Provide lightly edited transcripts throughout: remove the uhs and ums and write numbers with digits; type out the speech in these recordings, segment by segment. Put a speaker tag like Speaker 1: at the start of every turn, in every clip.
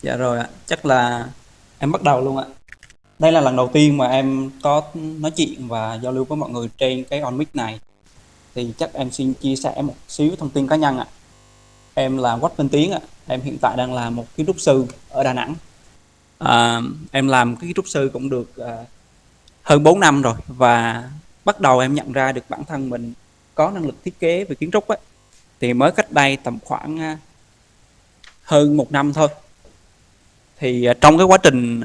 Speaker 1: Dạ rồi ạ, chắc là em bắt đầu luôn ạ. Đây là lần đầu tiên mà em có nói chuyện và giao lưu với mọi người trên cái on mic này. Thì chắc em xin chia sẻ một xíu thông tin cá nhân ạ. Em là Quách Minh Tiến ạ. Em hiện tại đang là một kiến trúc sư ở Đà Nẵng. À, em làm cái kiến trúc sư cũng được hơn 4 năm rồi và bắt đầu em nhận ra được bản thân mình có năng lực thiết kế về kiến trúc ấy. Thì mới cách đây tầm khoảng hơn 1 năm thôi. Thì trong cái quá trình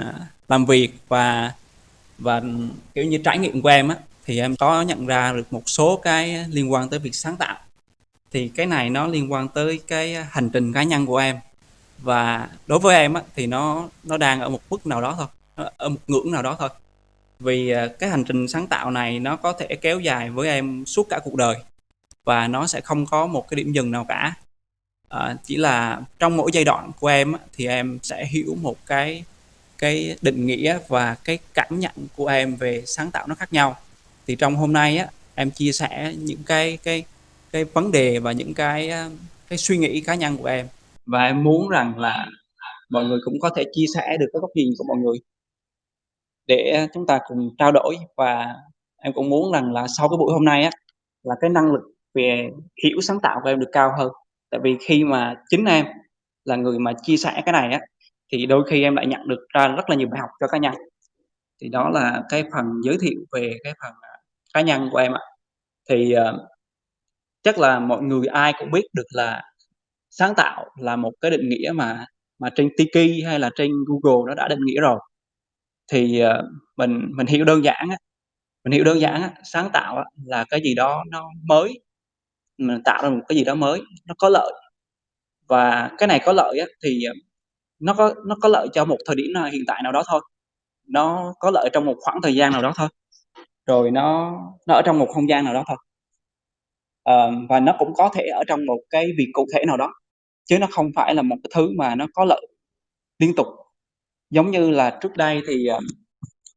Speaker 1: làm việc và kiểu như trải nghiệm của em á, thì em có nhận ra được một số cái liên quan tới việc sáng tạo. Thì cái này nó liên quan tới cái hành trình cá nhân của em, và đối với em á thì nó đang ở một mức nào đó thôi, ở một ngưỡng nào đó thôi. Vì cái hành trình sáng tạo này nó có thể kéo dài với em suốt cả cuộc đời, và nó sẽ không có một cái điểm dừng nào cả. Chỉ là trong mỗi giai đoạn của em á, thì em sẽ hiểu một cái định nghĩa và cái cảm nhận của em về sáng tạo nó khác nhau. Thì trong hôm nay á, em chia sẻ những cái vấn đề và những cái suy nghĩ cá nhân của em, và em muốn rằng là mọi người cũng có thể chia sẻ được cái góc nhìn của mọi người để chúng ta cùng trao đổi. Và em cũng muốn rằng là sau cái buổi hôm nay á, là cái năng lực về hiểu sáng tạo của em được cao hơn. Tại vì khi mà chính em là người mà chia sẻ cái này á, thì đôi khi em lại nhận được ra rất là nhiều bài học cho cá nhân. Thì đó là cái phần giới thiệu về cái phần cá nhân của em ạ. Thì chắc là mọi người ai cũng biết được là sáng tạo là một cái định nghĩa mà trên Tiki hay là trên Google nó đã định nghĩa rồi. Thì mình hiểu đơn giản á, sáng tạo á là cái gì đó nó mới, mình tạo ra một cái gì đó mới, nó có lợi. Và cái này có lợi á thì nó có lợi cho một thời điểm nào hiện tại nào đó thôi, nó có lợi trong một khoảng thời gian nào đó thôi, rồi nó ở trong một không gian nào đó thôi. Và nó cũng có thể ở trong một cái việc cụ thể nào đó, chứ nó không phải là một cái thứ mà nó có lợi liên tục. Giống như là trước đây thì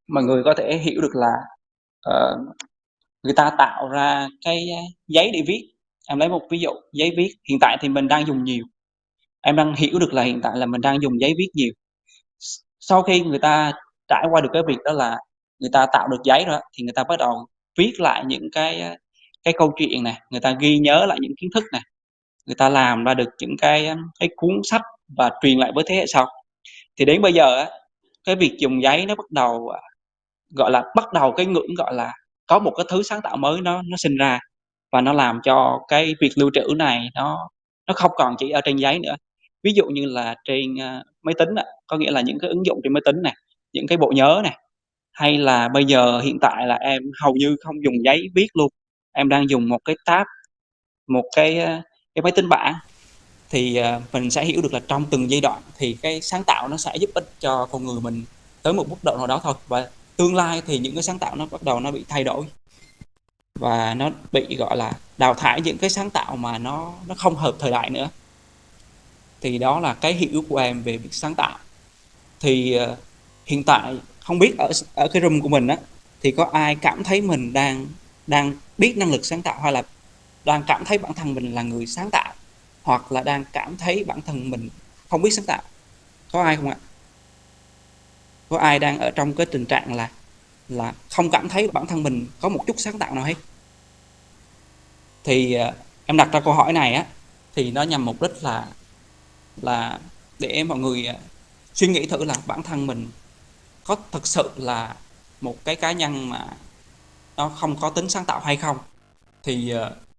Speaker 1: mọi người có thể hiểu được là ờ, người ta tạo ra cái giấy để viết. Em lấy một ví dụ, giấy viết hiện tại thì mình đang dùng nhiều, em đang hiểu được là hiện tại là mình đang dùng giấy viết nhiều. Sau khi người ta trải qua được cái việc đó là người ta tạo được giấy rồi thì người ta bắt đầu viết lại những cái câu chuyện này, người ta ghi nhớ lại những kiến thức này, người ta làm ra được những cái cuốn sách và truyền lại với thế hệ sau. Thì đến bây giờ á, cái việc dùng giấy nó bắt đầu, gọi là, bắt đầu cái ngưỡng, gọi là, có một cái thứ sáng tạo mới nó sinh ra, và nó làm cho cái việc lưu trữ này nó không còn chỉ ở trên giấy nữa. Ví dụ như là trên máy tính á, có nghĩa là những cái ứng dụng trên máy tính này, những cái bộ nhớ này, hay là bây giờ hiện tại là em hầu như không dùng giấy viết luôn, em đang dùng một cái tab, một cái máy tính bảng. Thì mình sẽ hiểu được là trong từng giai đoạn thì cái sáng tạo nó sẽ giúp ích cho con người mình tới một mức độ nào đó thôi, và tương lai thì những cái sáng tạo nó bắt đầu nó bị thay đổi, và nó bị, gọi là, đào thải những cái sáng tạo mà nó không hợp thời đại nữa. Thì đó là cái hiểu của em về việc sáng tạo. Thì hiện tại không biết ở ở cái room của mình á, thì có ai cảm thấy mình đang đang biết năng lực sáng tạo, hay là đang cảm thấy bản thân mình là người sáng tạo, hoặc là đang cảm thấy bản thân mình không biết sáng tạo? Có ai không ạ? Có ai đang ở trong cái tình trạng là không cảm thấy bản thân mình có một chút sáng tạo nào hết? Thì em đặt ra câu hỏi này á, thì nó nhằm mục đích là để mọi người suy nghĩ thử là bản thân mình có thực sự là một cái cá nhân mà nó không có tính sáng tạo hay không. Thì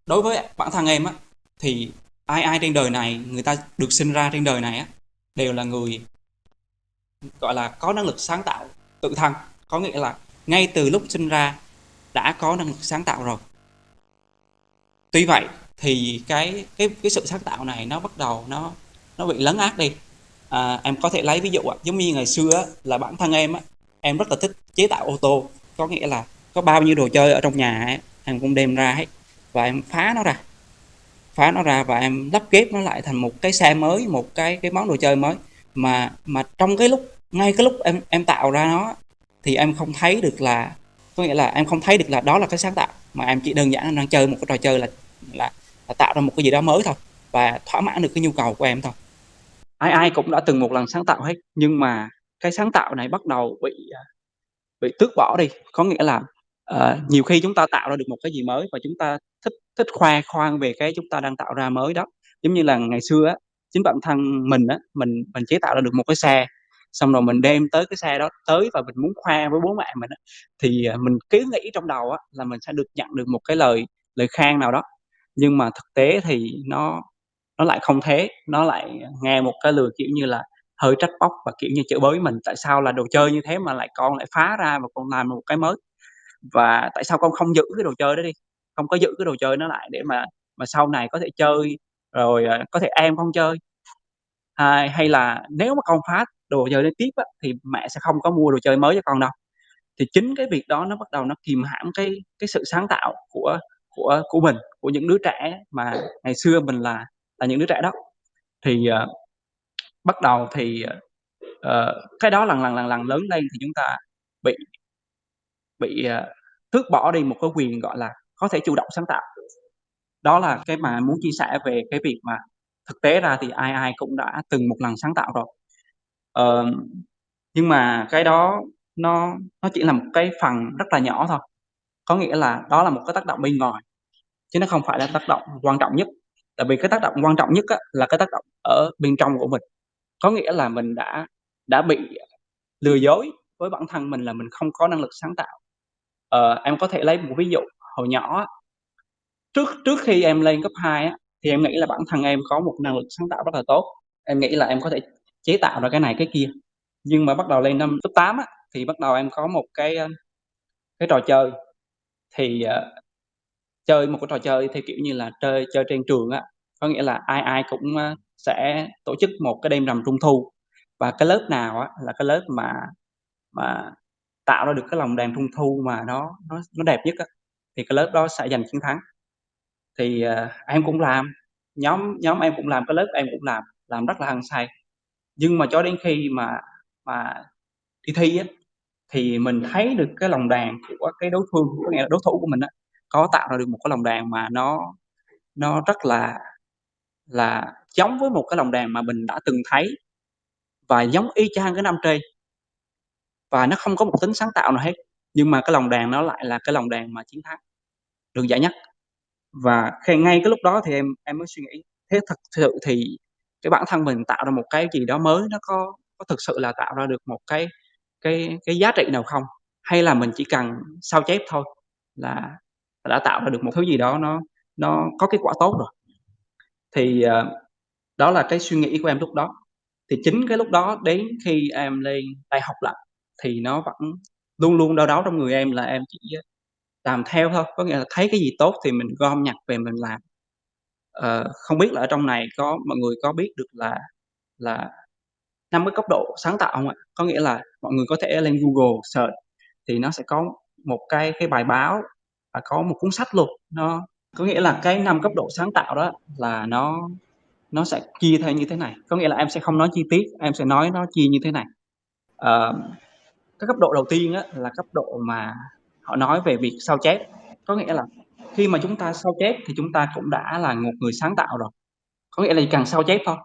Speaker 1: đối với bản thân em á, thì ai ai trên đời này, người ta được sinh ra trên đời này á, đều là người, gọi là, có năng lực sáng tạo tự thân. Có nghĩa là ngay từ lúc sinh ra đã có năng lực sáng tạo rồi. Tuy vậy thì cái sự sáng tạo này nó bắt đầu nó bị lấn át đi. Em có thể lấy ví dụ giống như ngày xưa á, là bản thân em á, em rất là thích chế tạo ô tô. Có nghĩa là có bao nhiêu đồ chơi ở trong nhà ấy, em cũng đem ra hết, và em phá nó ra và em lắp ghép nó lại thành một cái xe mới, một cái món đồ chơi mới. Mà trong cái lúc, ngay cái lúc em tạo ra nó, thì em không thấy được là, có nghĩa là em không thấy được là đó là cái sáng tạo, mà em chỉ đơn giản là đang chơi một cái trò chơi, là tạo ra một cái gì đó mới thôi, và thỏa mãn được cái nhu cầu của em thôi. Ai ai cũng đã từng một lần sáng tạo hết, nhưng mà cái sáng tạo này bắt đầu bị tước bỏ đi. Có nghĩa là, nhiều khi chúng ta tạo ra được một cái gì mới và chúng ta thích thích khoe khoang về cái chúng ta đang tạo ra mới đó. Giống như là ngày xưa á, chính bản thân mình á, mình chế tạo ra được một cái xe, xong rồi mình đem tới cái xe đó tới và mình muốn khoe với bố mẹ mình á, thì, mình cứ nghĩ trong đầu á là mình sẽ được nhận được một cái lời lời khen nào đó. Nhưng mà thực tế thì nó lại không thế, nó lại nghe một cái lượt, kiểu như là, hơi trách móc và, kiểu như, chửi bới mình: "Tại sao là đồ chơi như thế mà con lại phá ra và con làm một cái mới? Và tại sao con không giữ cái đồ chơi đó đi, không có giữ cái đồ chơi nó lại để mà sau này có thể chơi, rồi, có thể em con chơi? Hay là nếu mà con phá đồ chơi đó tiếp á, thì mẹ sẽ không có mua đồ chơi mới cho con đâu." Thì chính cái việc đó nó bắt đầu nó kìm hãm cái sự sáng tạo của mình, của những đứa trẻ mà ngày xưa mình là những đứa trẻ đó. Thì, bắt đầu thì, cái đó lần lần lớn lên thì chúng ta bị bị, tước bỏ đi một cái quyền, gọi là, có thể chủ động sáng tạo. Đó là cái mà muốn chia sẻ về cái việc mà thực tế ra thì ai ai cũng đã từng một lần sáng tạo rồi. Ờm, nhưng mà cái đó nó chỉ là một cái phần rất là nhỏ thôi, có nghĩa là đó là một cái tác động bên ngoài, chứ nó không phải là tác động quan trọng nhất. Tại vì cái tác động quan trọng nhất á, là cái tác động ở bên trong của mình, có nghĩa là mình đã bị lừa dối với bản thân mình là mình không có năng lực sáng tạo. Em có thể lấy một ví dụ, hồi nhỏ á, trước trước khi em lên cấp 2 á, thì em nghĩ là bản thân em có một năng lực sáng tạo rất là tốt. Em nghĩ là em có thể chế tạo ra cái này cái kia. Nhưng mà bắt đầu lên năm cấp 8 á, thì bắt đầu em có một cái trò chơi, thì, chơi một cái trò chơi theo kiểu như là chơi chơi trên trường á. Có nghĩa là ai ai cũng, sẽ tổ chức một cái đêm rằm Trung thu, và cái lớp nào á là cái lớp mà tạo ra được cái lồng đèn Trung thu mà nó đẹp nhất á, thì cái lớp đó sẽ giành chiến thắng. Thì, em cũng làm, nhóm nhóm em cũng làm, cái lớp em cũng làm rất là hăng say. Nhưng mà cho đến khi mà đi thi á, thì mình thấy được cái lồng đèn của cái đối phương, có nghĩa là đối thủ của mình á, có tạo ra được một cái lồng đèn mà nó rất là giống với một cái lồng đèn mà mình đã từng thấy và giống y chang cái năm trên, và nó không có một tính sáng tạo nào hết. Nhưng mà cái lồng đèn nó lại là cái lồng đèn mà chiến thắng, được giải nhất. Và ngay cái lúc đó thì em mới suy nghĩ, thế thực sự thì cái bản thân mình tạo ra một cái gì đó mới nó có thực sự là tạo ra được một cái giá trị nào không? Hay là mình chỉ cần sao chép thôi là đã tạo ra được một thứ gì đó nó có kết quả tốt rồi? Thì, đó là cái suy nghĩ của em lúc đó. Thì chính cái lúc đó đến khi em lên đại học lận thì nó vẫn luôn luôn đâu đó trong người em là em chỉ, làm theo thôi, có nghĩa là thấy cái gì tốt thì mình gom nhặt về mình làm. Không biết là ở trong này mọi người có biết được là 5 cái cấp độ sáng tạo hông ạ? Có nghĩa là mọi người có thể lên Google search thì nó sẽ có một cái bài báo và có một cuốn sách luôn. Có nghĩa là cái 5 cấp độ sáng tạo đó là nó sẽ chia theo như thế này, có nghĩa là em sẽ không nói chi tiết, em sẽ nói nó chia như thế này. Ờ, cái cấp độ đầu tiên á là cấp độ mà họ nói về việc sao chép, có nghĩa là khi mà chúng ta sao chép thì chúng ta cũng đã là một người sáng tạo rồi, có nghĩa là chỉ cần sao chép thôi.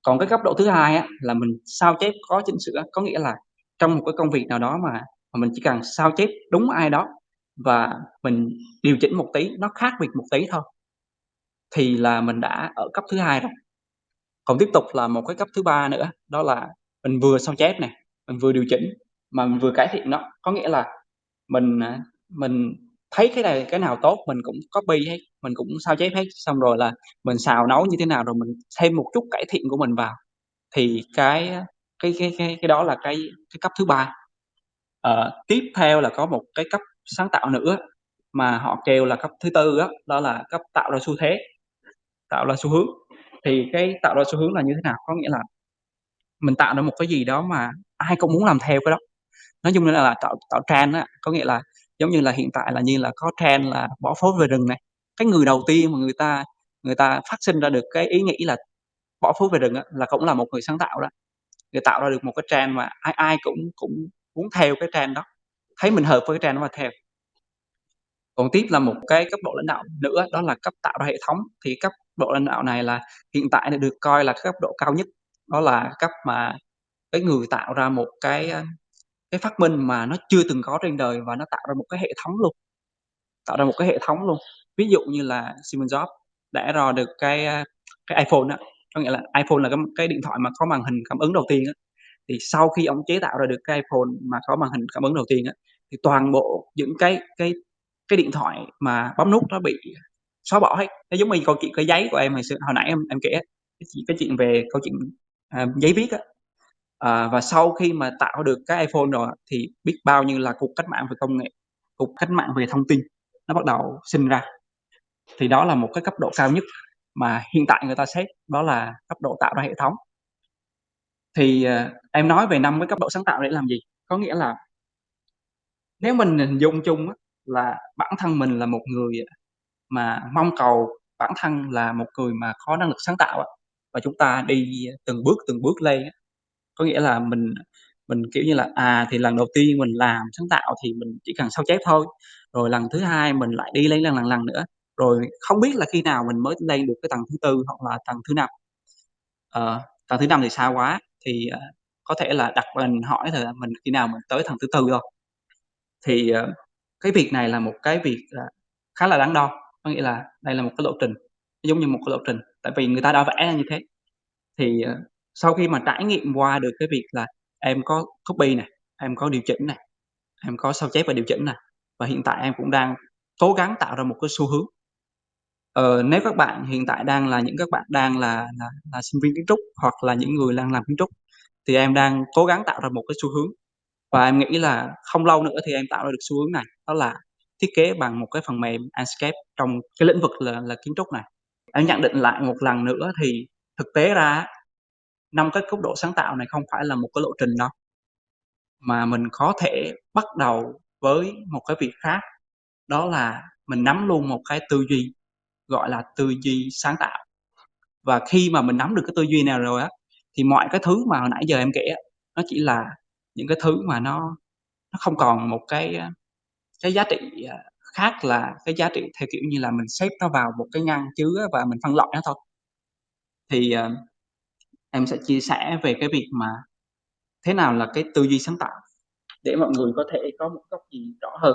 Speaker 1: Còn cái cấp độ thứ hai á là mình sao chép có chỉnh sửa, có nghĩa là trong một cái công việc nào đó mà mình chỉ cần sao chép đúng ai đó và mình điều chỉnh một tí, nó khác biệt một tí thôi, thì là mình đã ở cấp thứ hai rồi. Còn tiếp tục là một cái cấp thứ ba nữa, đó là mình vừa sao chép nè, mình vừa điều chỉnh, mà mình vừa cải thiện nó. Có nghĩa là mình thấy cái nào tốt mình cũng copy hết, mình cũng sao chép hết, xong rồi là mình xào nấu như thế nào rồi mình thêm một chút cải thiện của mình vào, thì cái đó là cái cấp thứ ba. Tiếp theo là có một cái cấp sáng tạo nữa mà họ kêu là cấp thứ tư á, đó là cấp tạo ra xu thế, tạo ra xu hướng. Thì cái tạo ra xu hướng là như thế nào? Có nghĩa là mình tạo ra một cái gì đó mà ai cũng muốn làm theo cái đó. Nói chung là tạo tạo trend á, có nghĩa là giống như là hiện tại là như là có trend là bỏ phố về rừng này. Cái người đầu tiên mà người ta phát sinh ra được cái ý nghĩ là bỏ phố về rừng á, là cũng là một người sáng tạo đó. Người tạo ra được một cái trend mà ai ai cũng cũng muốn theo cái trend đó, thấy mình hợp với cái trend đó mà theo. Còn tiếp là một cái cấp độ lãnh đạo nữa, đó là cấp tạo ra hệ thống, thì cấp độ lãnh đạo này là hiện tại là được coi là cái cấp độ cao nhất. đó là cách mà cái người tạo ra một cái phát minh mà nó chưa từng có trên đời và nó tạo ra một cái hệ thống luôn, tạo ra một cái hệ thống luôn. Ví dụ như là Steve Jobs đã ra được cái iPhone á, có nghĩa là iPhone là cái điện thoại mà có màn hình cảm ứng đầu tiên á. Thì sau khi ông chế tạo ra được cái iPhone mà có màn hình cảm ứng đầu tiên á, thì toàn bộ những cái điện thoại mà bấm nút nó bị xóa bỏ hết. Nó giống như câu chuyện cái giấy của em hồi xưa hồi nãy em kể á, cái chuyện về câu chuyện, giấy viết á. Và sau khi mà tạo được cái iPhone rồi á, thì biết bao nhiêu là cuộc cách mạng về công nghệ, cuộc cách mạng về thông tin nó bắt đầu sinh ra. Thì đó là một cái cấp độ cao nhất mà hiện tại người ta xét đó là cấp độ tạo ra hệ thống. Thì, em nói về 5 cái cấp độ sáng tạo để làm gì? Có nghĩa là nếu mình hình dung chung á, là bản thân mình là một người, mà mong cầu bản thân là một người mà có năng lực sáng tạo á, và chúng ta đi từng bước lên á. Có nghĩa là mình, kiểu như là, thì lần đầu tiên mình làm sáng tạo thì mình chỉ cần sao chép thôi, rồi lần thứ hai mình lại đi lên lần nữa, rồi không biết là khi nào mình mới lên được cái tầng thứ tư hoặc là tầng thứ 5. Tầng thứ 5 thì xa quá, thì, có thể là đặt mình hỏi là mình khi nào mình tới tầng thứ tư thôi. Thì, cái việc này là một cái việc là khá là đắn đo, có nghĩa là đây là một cái lộ trình, nó giống như một cái lộ trình, tại vì người ta đã vẽ ra như thế. Thì, sau khi mà trải nghiệm qua được cái việc là em có copy nè, em có điều chỉnh nè, em có sao chép và điều chỉnh nè, và hiện tại em cũng đang cố gắng tạo ra một cái xu hướng. Nếu các bạn hiện tại những các bạn đang là sinh viên kiến trúc hoặc là những người đang làm kiến trúc, thì em đang cố gắng tạo ra một cái xu hướng. Và em nghĩ là không lâu nữa thì em tạo ra được xu hướng này, đó là thiết kế bằng một cái phần mềm Enscape trong cái lĩnh vực là kiến trúc này. Em nhận định lại một lần nữa thì thực tế ra á, 5 cái cấp độ sáng tạo này không phải là một cái lộ trình đâu, mà mình có thể bắt đầu với một cái việc khác, đó là mình nắm luôn một cái tư duy, gọi là tư duy sáng tạo. Và khi mà mình nắm được cái tư duy nào rồi á, thì mọi cái thứ mà hồi nãy giờ em kể á, nó chỉ là những cái thứ mà nó không còn một cái giá trị, khác là cái giá trị theo kiểu như là mình xếp nó vào một cái ngăn chứa và mình phân loại nó thôi. Thì, em sẽ chia sẻ về cái việc mà thế nào là cái tư duy sáng tạo để mọi người có thể có một góc nhìn rõ hơn.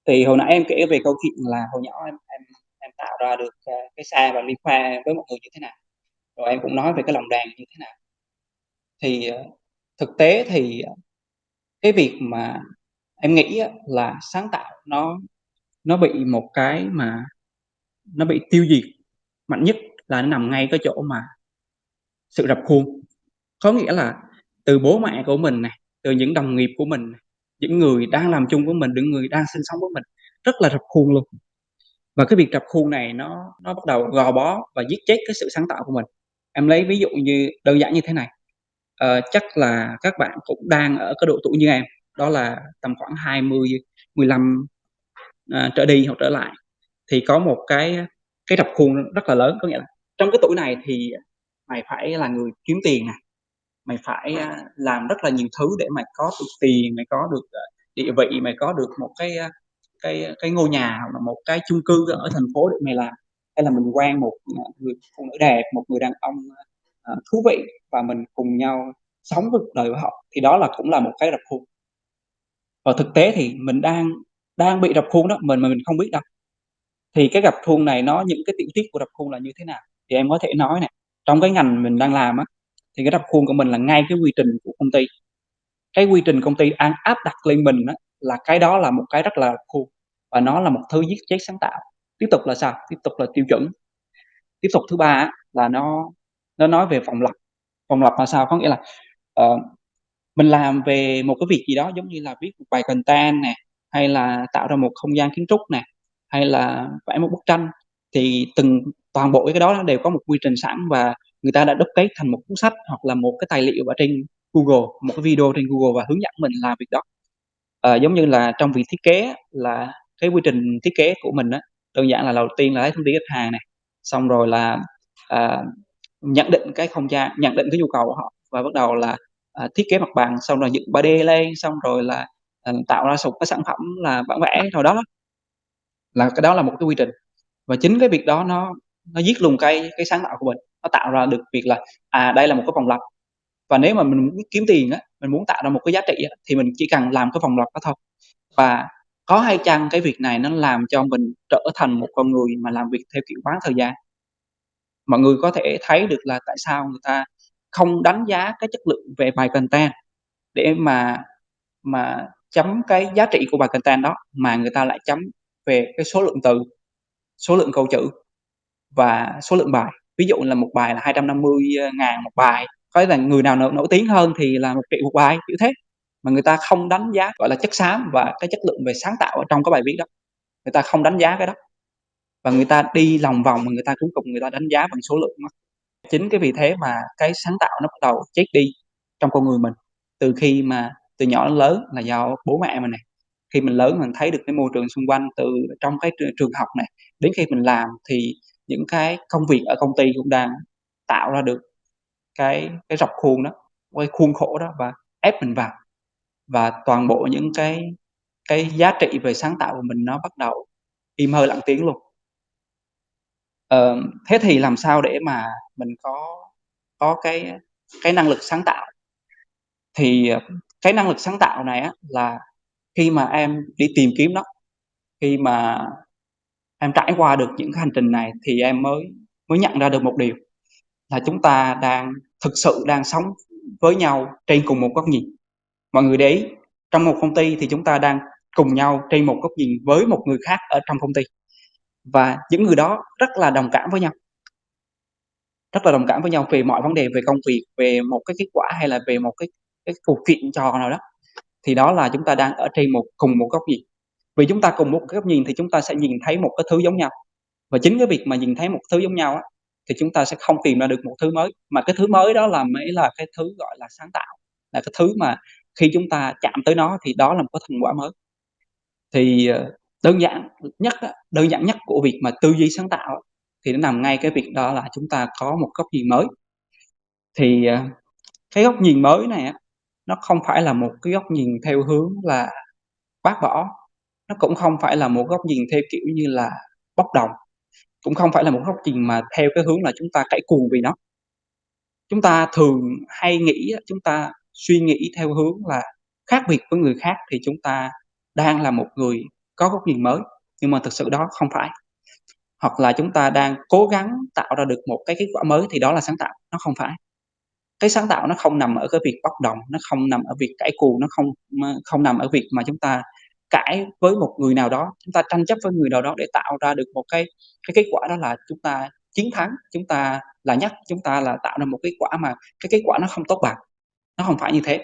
Speaker 1: Thì hồi nãy em kể về câu chuyện là hồi nhỏ em tạo ra được, cái xa và ly khoa với mọi người như thế nào, rồi em cũng nói về cái lòng đàn như thế nào. Thì, thực tế thì, cái việc mà em nghĩ á là sáng tạo nó bị một cái mà nó bị tiêu diệt mạnh nhất là nó nằm ngay cái chỗ mà sự rập khuôn. Có nghĩa là từ bố mẹ của mình nè, từ những đồng nghiệp của mình nè, những người đang làm chung với mình, những người đang sinh sống với mình, rất là rập khuôn luôn. Và cái việc rập khuôn này nó bắt đầu gò bó và giết chết cái sự sáng tạo của mình. Em lấy ví dụ như đơn giản như thế này, chắc là các bạn cũng đang ở cái độ tuổi như em, đó là tầm khoảng 20, 15, trở đi hoặc trở lại, thì có một cái rập khuôn rất là lớn. Có nghĩa là trong cái tuổi này thì mày phải là người kiếm tiền nè, mày phải, làm rất là nhiều thứ để mày có được tiền, mày có được, địa vị, mày có được một cái ngôi nhà hoặc là một cái chung cư ở thành phố để mày làm. Hay là mình quen một, người phụ nữ đẹp, một người đàn ông, thú vị và mình cùng nhau sống với cuộc đời của họ, thì đó là cũng là một cái rập khuôn. Và thực tế thì mình đang đang bị rập khuôn đó, mình mà mình không biết đâu. Thì cái rập khuôn này những cái tiểu tiết của rập khuôn là như thế nào? Thì em có thể nói nè, trong cái ngành mình đang làm á, thì cái rập khuôn của mình là ngay cái quy trình của công ty. Cái quy trình công ty áp đặt lên mình á, là cái đó là một cái rất là rập khuôn và nó là một thứ giết chết sáng tạo. Tiếp tục là sao? Tiếp tục là tiêu chuẩn. Tiếp tục thứ ba á, là nó nói về vòng lặp. Vòng lặp là sao? Có nghĩa là, ờ, mình làm về một cái việc gì đó giống như là viết một bài content nè, hay là tạo ra một không gian kiến trúc nè, hay là vẽ một bức tranh, thì toàn bộ cái đó nó đều có một quy trình sẵn và người ta đã đúc kết thành một cuốn sách hoặc là một cái tài liệu ở trên Google, một cái video trên Google và hướng dẫn mình làm việc đó. Giống như là trong việc thiết kế á, là cái quy trình thiết kế của mình á, đơn giản là đầu tiên là lấy thông tin khách hàng nè, xong rồi là, à, nhận định cái nhu cầu của họ và bắt đầu là, thiết kế mặt bằng, xong rồi dựng 3D lên, xong rồi là, tạo ra một cái sản phẩm là bản vẽ rồi đó đó là một cái quy trình. Và chính cái việc đó nó giết luôn cái sáng tạo của mình. nó tạo ra được việc là, đây là một cái vòng lặp, và nếu mà mình muốn kiếm tiền á, mình muốn tạo ra một cái giá trị á, thì mình chỉ cần làm cái vòng lặp đó thôi. Và có hay chăng cái việc này nó làm cho mình trở thành một con người mà làm việc theo kiểu bán thời gian? Mọi người có thể thấy được là tại sao người ta không đánh giá cái chất lượng về bài content để mà chấm cái giá trị của bài content đó, mà người ta lại chấm về cái số lượng từ, số lượng câu chữ và số lượng bài. Ví dụ là một bài là 250.000 một bài, có là người nào nổi tiếng hơn thì là 1.000.000 một bài, kiểu thế. Mà người ta không đánh giá, gọi là, chất xám và cái chất lượng về sáng tạo ở trong cái bài viết đó, người ta không đánh giá cái đó, và người ta đi lòng vòng mà người ta cuối cùng người ta đánh giá bằng số lượng á. Chính cái vì thế mà cái sáng tạo nó bắt đầu chết đi trong con người mình, từ nhỏ đến lớn là do bố mẹ mình nè. Khi mình lớn mình thấy được cái môi trường xung quanh từ trong cái trường học này, đến khi mình làm thì những cái công việc ở công ty cũng đang tạo ra được cái rập khuôn đó, cái khuôn khổ đó và ép mình vào. Và toàn bộ những cái giá trị về sáng tạo của mình nó bắt đầu im hơi lặng tiếng luôn. Thế thì làm sao để mà mình có cái năng lực sáng tạo? Thì, cái năng lực sáng tạo này á là khi mà em đi tìm kiếm nó, khi mà em trải qua được những cái hành trình này thì em mới mới nhận ra được một điều là chúng ta thực sự đang sống với nhau trên cùng một góc nhìn. Mọi người để ý, trong một công ty thì chúng ta đang cùng nhau trên một góc nhìn với một người khác ở trong công ty, và những người đó rất là đồng cảm với nhau về mọi vấn đề về công việc, về một cái kết quả hay là về một cái cuộc chuyện trò nào đó, thì đó là chúng ta đang ở trên cùng một góc nhìn. Vì chúng ta cùng một góc nhìn thì chúng ta sẽ nhìn thấy một cái thứ giống nhau, và chính cái việc mà nhìn thấy một thứ giống nhau á, thì chúng ta sẽ không tìm ra được một thứ mới, mà cái thứ mới đó mới là cái thứ, gọi là, sáng tạo, là cái thứ mà khi chúng ta chạm tới nó thì đó là một cái thành quả mới. Thì, đơn giản nhất của việc mà tư duy sáng tạo á, thì nó nằm ngay cái việc đó là chúng ta có một góc nhìn mới. Thì, cái góc nhìn mới này á, nó không phải là một cái góc nhìn theo hướng là bác bỏ, nó cũng không phải là một góc nhìn theo kiểu như là bốc đồng, cũng không phải là một góc nhìn mà theo cái hướng là chúng ta cãi cùn vì nó. Chúng ta thường hay nghĩ á, chúng ta suy nghĩ theo hướng là khác biệt với người khác thì chúng ta đang là một người có góc nhìn mới, nhưng mà thực sự đó không phải. Hoặc là chúng ta đang cố gắng tạo ra được một cái kết quả mới thì đó là sáng tạo, nó không phải. Cái sáng tạo nó không nằm ở cái việc bốc đồng, nó không nằm ở việc cãi cù, nó không nằm ở việc mà chúng ta cãi với một người nào đó, chúng ta tranh chấp với người nào đó để tạo ra được một cái kết quả đó là chúng ta chiến thắng, chúng ta là nhất, chúng ta là tạo ra một kết quả mà cái kết quả nó không tốt bằng. Nó không phải như thế,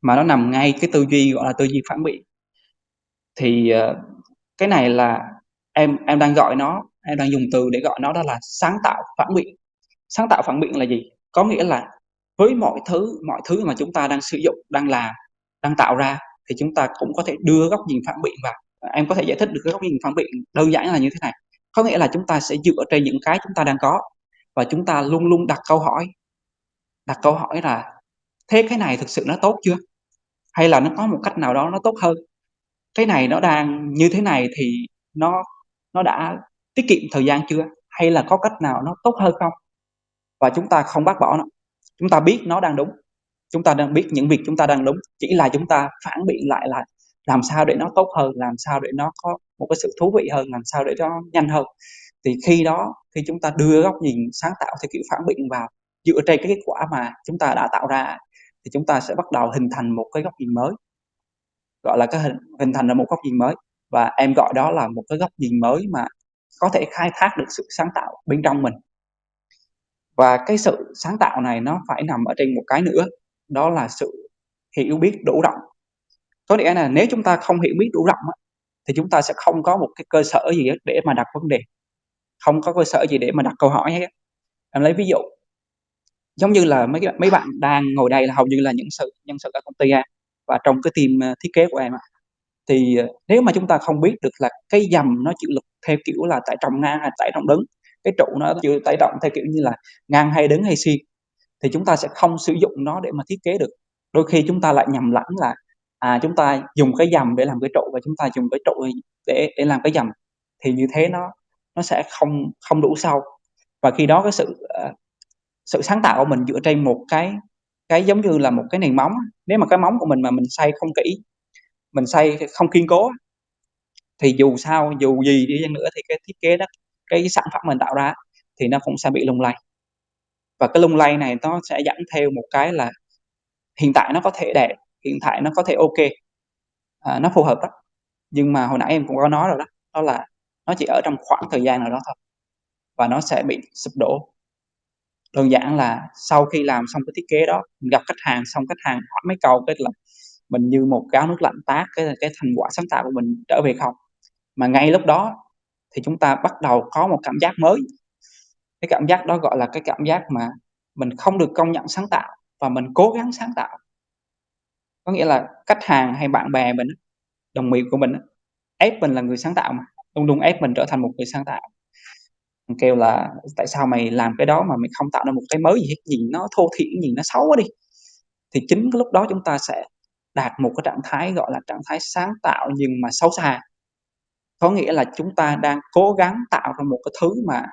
Speaker 1: mà nó nằm ngay cái tư duy, gọi là, tư duy phản biện. Thì, cái này là em đang gọi nó em đang dùng từ để gọi nó đó là sáng tạo phản biện. Sáng tạo phản biện là gì? Có nghĩa là với mọi thứ mà chúng ta đang sử dụng, đang làm, đang tạo ra thì chúng ta cũng có thể đưa góc nhìn phản biện vào. Em có thể giải thích được cái góc nhìn phản biện đơn giản là như thế này, có nghĩa là chúng ta sẽ dựa trên những cái chúng ta đang có và chúng ta luôn luôn đặt câu hỏi là "Thế cái này thực sự nó tốt chưa? Hay là nó có một cách nào đó nó tốt hơn? Cái này nó đang như thế này thì nó nó đã tiết kiệm thời gian chưa? Hay là có cách nào nó tốt hơn không?" Và chúng ta không bác bỏ nó, chúng ta biết nó đang đúng, chúng ta đang biết những việc chúng ta đang đúng, chỉ là chúng ta phản biện lại là làm sao để nó tốt hơn, làm sao để nó có một cái sự thú vị hơn, làm sao để cho nó nhanh hơn. Thì khi chúng ta đưa góc nhìn sáng tạo theo kiểu phản biện vào, dựa trên cái kết quả mà chúng ta đã tạo ra, thì chúng ta sẽ bắt đầu hình thành một cái góc nhìn mới, gọi là cái hình thành ra một góc nhìn mới. Và em gọi đó là một cái góc nhìn mới mà có thể khai thác được sự sáng tạo bên trong mình. Và cái sự sáng tạo này nó phải nằm ở trên một cái nữa, đó là sự hiểu biết đủ rộng. Có nghĩa là nếu chúng ta không hiểu biết đủ rộng á, thì chúng ta sẽ không có một cái cơ sở gì á để mà đặt vấn đề, không có cơ sở gì để mà đặt câu hỏi hết á. Em lấy ví dụ, giống như là mấy bạn đang ngồi đây là hầu như là nhân sự ở công ty em, và trong cái team, thiết kế của em á. Thì, nếu mà chúng ta không biết được là cái dầm nó chịu lực theo kiểu là tải trọng ngang hay tải trọng đứng, cái trụ nó chịu tải trọng theo kiểu như là ngang hay đứng hay xiên, thì chúng ta sẽ không sử dụng nó để mà thiết kế được. Đôi khi chúng ta lại nhầm lẫn là, chúng ta dùng cái dầm để làm cái trụ và chúng ta dùng cái trụ để làm cái dầm, thì như thế nó sẽ không không đủ sâu. Và khi đó sự sáng tạo của mình dựa trên một cái giống như là một cái nền móng á. Nếu mà cái móng của mình mà mình xây không kỹ, mình xây không kiên cố á, thì dù gì đi chăng nữa thì cái thiết kế đó, cái sản phẩm mình tạo ra thì nó cũng sẽ bị lung lay. Và cái lung lay này nó sẽ dẫn theo một cái là hiện tại nó có thể đẹp, hiện tại nó có thể ok, nó phù hợp đó, nhưng mà hồi nãy em cũng có nói rồi đó, đó là nó chỉ ở trong khoảng thời gian nào đó thôi và nó sẽ bị sụp đổ. Đơn giản là sau khi làm xong cái thiết kế đó, mình gặp khách hàng xong khách hàng hỏi mấy câu cái là mình như một gáo nước lạnh tát cái thành quả sáng tạo của mình trở về không. Mà ngay lúc đó thì chúng ta bắt đầu có một cảm giác mới, cái cảm giác đó gọi là cái cảm giác mà mình không được công nhận sáng tạo và mình cố gắng sáng tạo. Có nghĩa là khách hàng hay bạn bè mình đồng nghiệp của mình ép mình là người sáng tạo mà, luôn luôn ép mình trở thành một người sáng tạo. Mình kêu là "Tại sao mày làm cái đó mà mày không tạo ra một cái mới gì hết, nhìn nó thô thiển, nhìn nó xấu quá đi." Thì chính cái lúc đó chúng ta sẽ đạt một cái trạng thái, gọi là, trạng thái sáng tạo nhưng mà xấu xa. Có nghĩa là chúng ta đang cố gắng tạo ra một cái thứ mà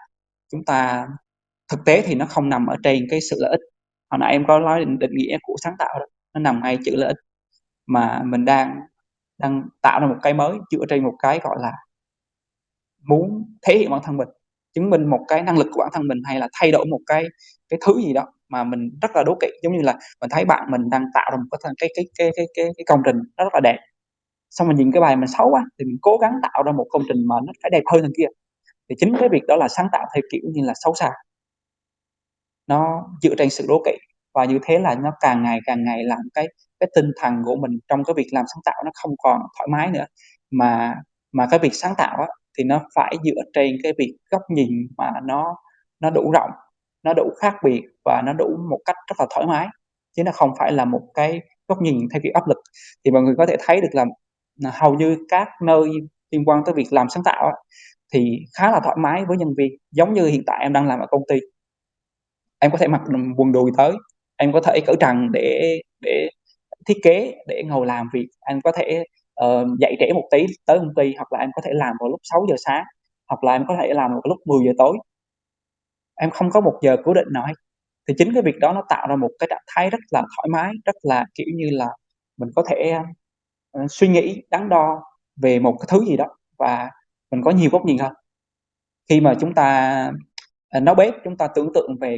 Speaker 1: chúng ta thực tế thì nó không nằm ở trên cái sự lợi ích. Hồi nãy em có nói định nghĩa của sáng tạo đó, nó nằm ngay chữ lợi ích, mà mình đang đang tạo ra một cái mới dựa trên một cái, gọi là, muốn thể hiện bản thân mình, chứng minh một cái năng lực của bản thân mình, hay là thay đổi một cái thứ gì đó mà mình rất là đố kỵ. Giống như là mình thấy bạn mình đang tạo ra một cái công trình nó rất là đẹp, xong mình nhìn cái bài mình xấu quá thì mình cố gắng tạo ra một công trình mà nó phải đẹp hơn thằng kia, thì chính cái việc đó là sáng tạo theo kiểu như là xấu xa. Nó dựa trên sự đố kỵ và như thế là nó càng ngày làm cái tinh thần của mình trong cái việc làm sáng tạo nó không còn thoải mái nữa. Mà cái việc sáng tạo á, thì nó phải dựa trên cái việc góc nhìn mà nó đủ rộng, nó đủ khác biệt và nó đủ một cách rất là thoải mái, chứ nó không phải là một cái góc nhìn theo kiểu áp lực. Thì mọi người có thể thấy được là hầu như các nơi liên quan tới việc làm sáng tạo á, thì khá là thoải mái với nhân viên, giống như hiện tại em đang làm ở công ty. Em có thể mặc quần đùi tới, em có thể cởi trần để thiết kế, để ngồi làm việc, em có thể, dậy trễ một tí tới công ty, hoặc là em có thể làm vào lúc 6 giờ sáng, hoặc là em có thể làm vào lúc 10 giờ tối, em không có một giờ cố định nào hết. Thì chính cái việc đó nó tạo ra một cái trạng thái rất là thoải mái, rất là, kiểu như là, mình có thể, suy nghĩ, đắn đo về một cái thứ gì đó và mình có nhiều góc nhìn hơn. Khi mà chúng ta, nấu bếp, chúng ta tưởng tượng về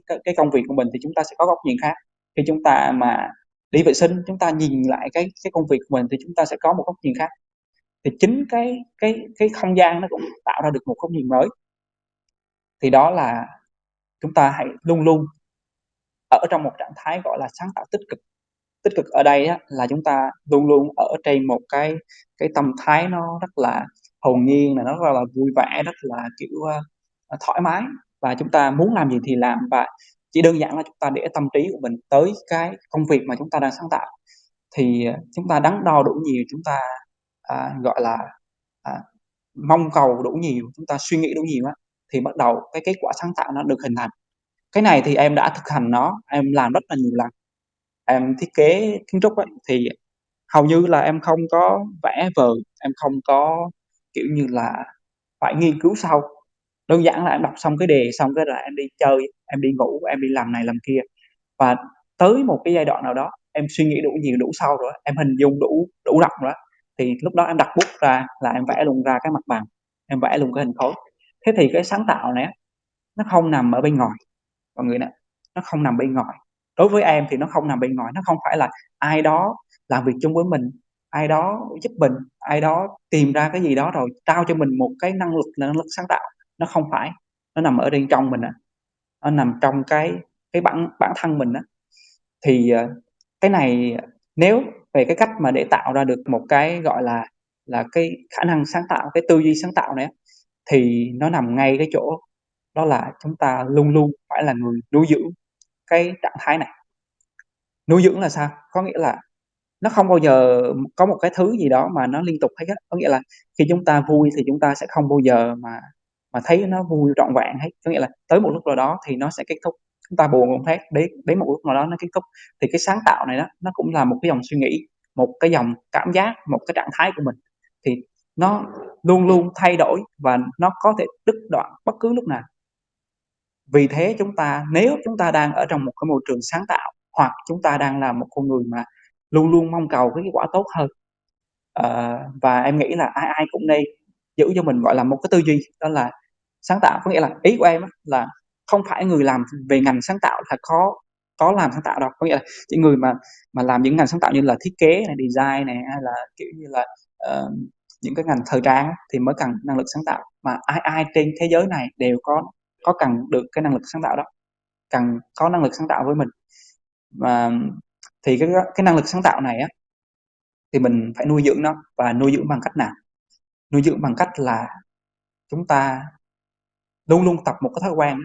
Speaker 1: cái công việc của mình thì chúng ta sẽ có góc nhìn khác. Khi chúng ta mà đi vệ sinh, chúng ta nhìn lại cái công việc của mình thì chúng ta sẽ có một góc nhìn khác. Thì chính cái không gian nó cũng tạo ra được một góc nhìn mới. Thì đó là chúng ta hãy luôn luôn ở trong một trạng thái, gọi là, sáng tạo tích cực. Tích cực ở đây á là chúng ta luôn luôn ở trên một cái tâm thái nó rất là hồn nhiên, là nó rất là vui vẻ, rất là, kiểu, thoải mái và chúng ta muốn làm gì thì làm. Và chỉ đơn giản là chúng ta để tâm trí của mình tới cái công việc mà chúng ta đang sáng tạo, thì, chúng ta đắn đo đủ nhiều, chúng ta, gọi là, à, mong cầu đủ nhiều, chúng ta suy nghĩ đủ nhiều á, thì bắt đầu cái kết quả sáng tạo nó được hình thành. Cái này thì em đã thực hành nó, em làm rất là nhiều lần. Em thiết kế kiến trúc á, thì hầu như là em không có vẽ vời, em không có, kiểu như là, phải nghiên cứu sâu. Đơn giản là em đọc xong cái đề xong cái là em đi chơi, em đi ngủ, em đi làm này làm kia. Và tới một cái giai đoạn nào đó, em suy nghĩ đủ nhiều, đủ sâu rồi á, em hình dung đủ đủ rộng rồi á, thì lúc đó em đặt bút ra là em vẽ luôn ra cái mặt bằng, em vẽ luôn cái hình khối. Thế thì cái sáng tạo này á, nó không nằm ở bên ngoài. Mọi người nè, nó không nằm bên ngoài. Đối với em thì nó không nằm bên ngoài, nó không phải là ai đó làm việc chung với mình, ai đó giúp mình, ai đó tìm ra cái gì đó rồi trao cho mình một cái năng lực là năng lực sáng tạo, nó không phải, nó nằm ở bên trong mình á, nó nằm trong cái bản bản thân mình á. Thì, cái này nếu về cái cách mà để tạo ra được một cái, gọi là, cái khả năng sáng tạo, cái tư duy sáng tạo này á, thì nó nằm ngay cái chỗ đó là chúng ta luôn luôn phải là người nuôi dưỡng cái trạng thái này. Nuôi dưỡng là sao? Có nghĩa là nó không bao giờ có một cái thứ gì đó mà nó liên tục hết á. Có nghĩa là khi chúng ta vui thì chúng ta sẽ không bao giờ mà thấy nó vui trọn vẹn hết. Có nghĩa là tới một lúc nào đó thì nó sẽ kết thúc, chúng ta buồn cũng thế, đến đến một lúc nào đó nó kết thúc. Thì cái sáng tạo này đó, nó cũng là một cái dòng suy nghĩ, một cái dòng cảm giác, một cái trạng thái của mình. Thì nó luôn luôn thay đổi và nó có thể đứt đoạn bất cứ lúc nào. Vì thế nếu chúng ta đang ở trong một cái môi trường sáng tạo, hoặc chúng ta đang là một con người mà luôn luôn mong cầu cái kết quả tốt hơn, và em nghĩ là ai ai cũng nên giữ cho mình, gọi là, một cái tư duy đó là sáng tạo. Có nghĩa là ý của em á là không phải người làm về ngành sáng tạo là có làm sáng tạo đâu, có nghĩa là những người mà làm những ngành sáng tạo như là thiết kế này, design này, hay là, kiểu như là, ờ, những cái ngành thời trang á, thì mới cần năng lực sáng tạo, mà ai ai trên thế giới này đều có cần được cái năng lực sáng tạo đó, cần có năng lực sáng tạo với mình. Và thì cái năng lực sáng tạo này á, thì mình phải nuôi dưỡng nó, và nuôi dưỡng bằng cách nào? Nuôi dưỡng bằng cách là chúng ta luôn luôn tập một cái thói quen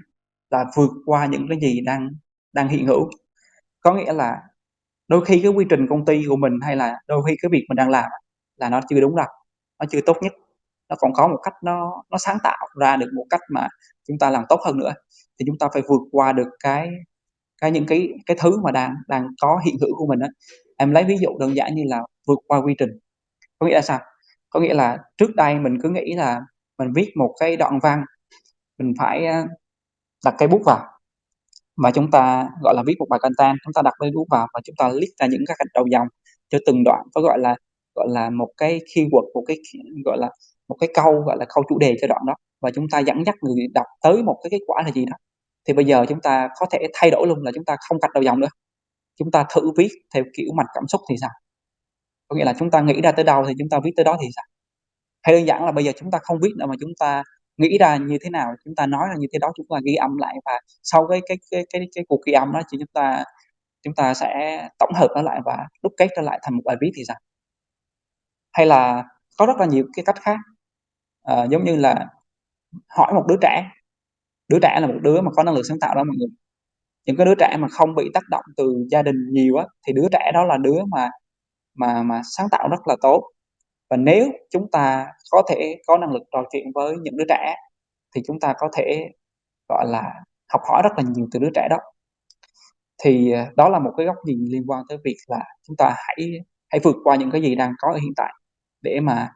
Speaker 1: là vượt qua những cái gì đang đang hiện hữu. Có nghĩa là đôi khi cái quy trình công ty của mình, hay là đôi khi cái việc mình đang làm á, là nó chưa đúng đâu, nó chưa tốt nhất, nó còn có một cách nó sáng tạo ra được một cách mà chúng ta làm tốt hơn nữa. Thì chúng ta phải vượt qua được những cái thứ mà đang đang có hiện hữu của mình á. Em lấy ví dụ đơn giản như là vượt qua quy trình, có nghĩa là sao? Có nghĩa là trước đây mình cứ nghĩ là mình viết một cái đoạn văn, mình phải, đặt cây bút vào, và chúng ta, gọi là, viết một bài content, chúng ta đặt cây bút vào và chúng ta list ra những cái gạch đầu dòng cho từng đoạn, có, gọi là, một cái keyword, gọi là, một cái câu, gọi là, câu chủ đề cho đoạn đó, và chúng ta dẫn dắt người đọc tới một cái kết quả là gì đó. Thì bây giờ chúng ta có thể thay đổi luôn, là chúng ta không gạch đầu dòng nữa, chúng ta thử viết theo kiểu mạch cảm xúc thì sao? Có nghĩa là chúng ta nghĩ ra tới đâu thì chúng ta viết tới đó thì sao? Hay đơn giản là bây giờ chúng ta không viết nữa, mà chúng ta nghĩ ra như thế nào, chúng ta nói ra như thế đó, chúng ta ghi âm lại, và sau cái cuộc ghi âm đó thì chúng ta sẽ tổng hợp nó lại và đúc kết nó lại thành một bài viết thì sao? Hay là có rất là nhiều cái cách khác, giống như là hỏi một đứa trẻ là một đứa mà có năng lực sáng tạo đó mọi người. Những cái đứa trẻ mà không bị tác động từ gia đình nhiều á, thì đứa trẻ đó là đứa mà sáng tạo rất là tốt. Và nếu chúng ta có thể có năng lực trò chuyện với những đứa trẻ, thì chúng ta có thể, gọi là, học hỏi rất là nhiều từ đứa trẻ đó. Thì, đó là một cái góc nhìn liên quan tới việc là chúng ta hãy hãy vượt qua những cái gì đang có ở hiện tại, để mà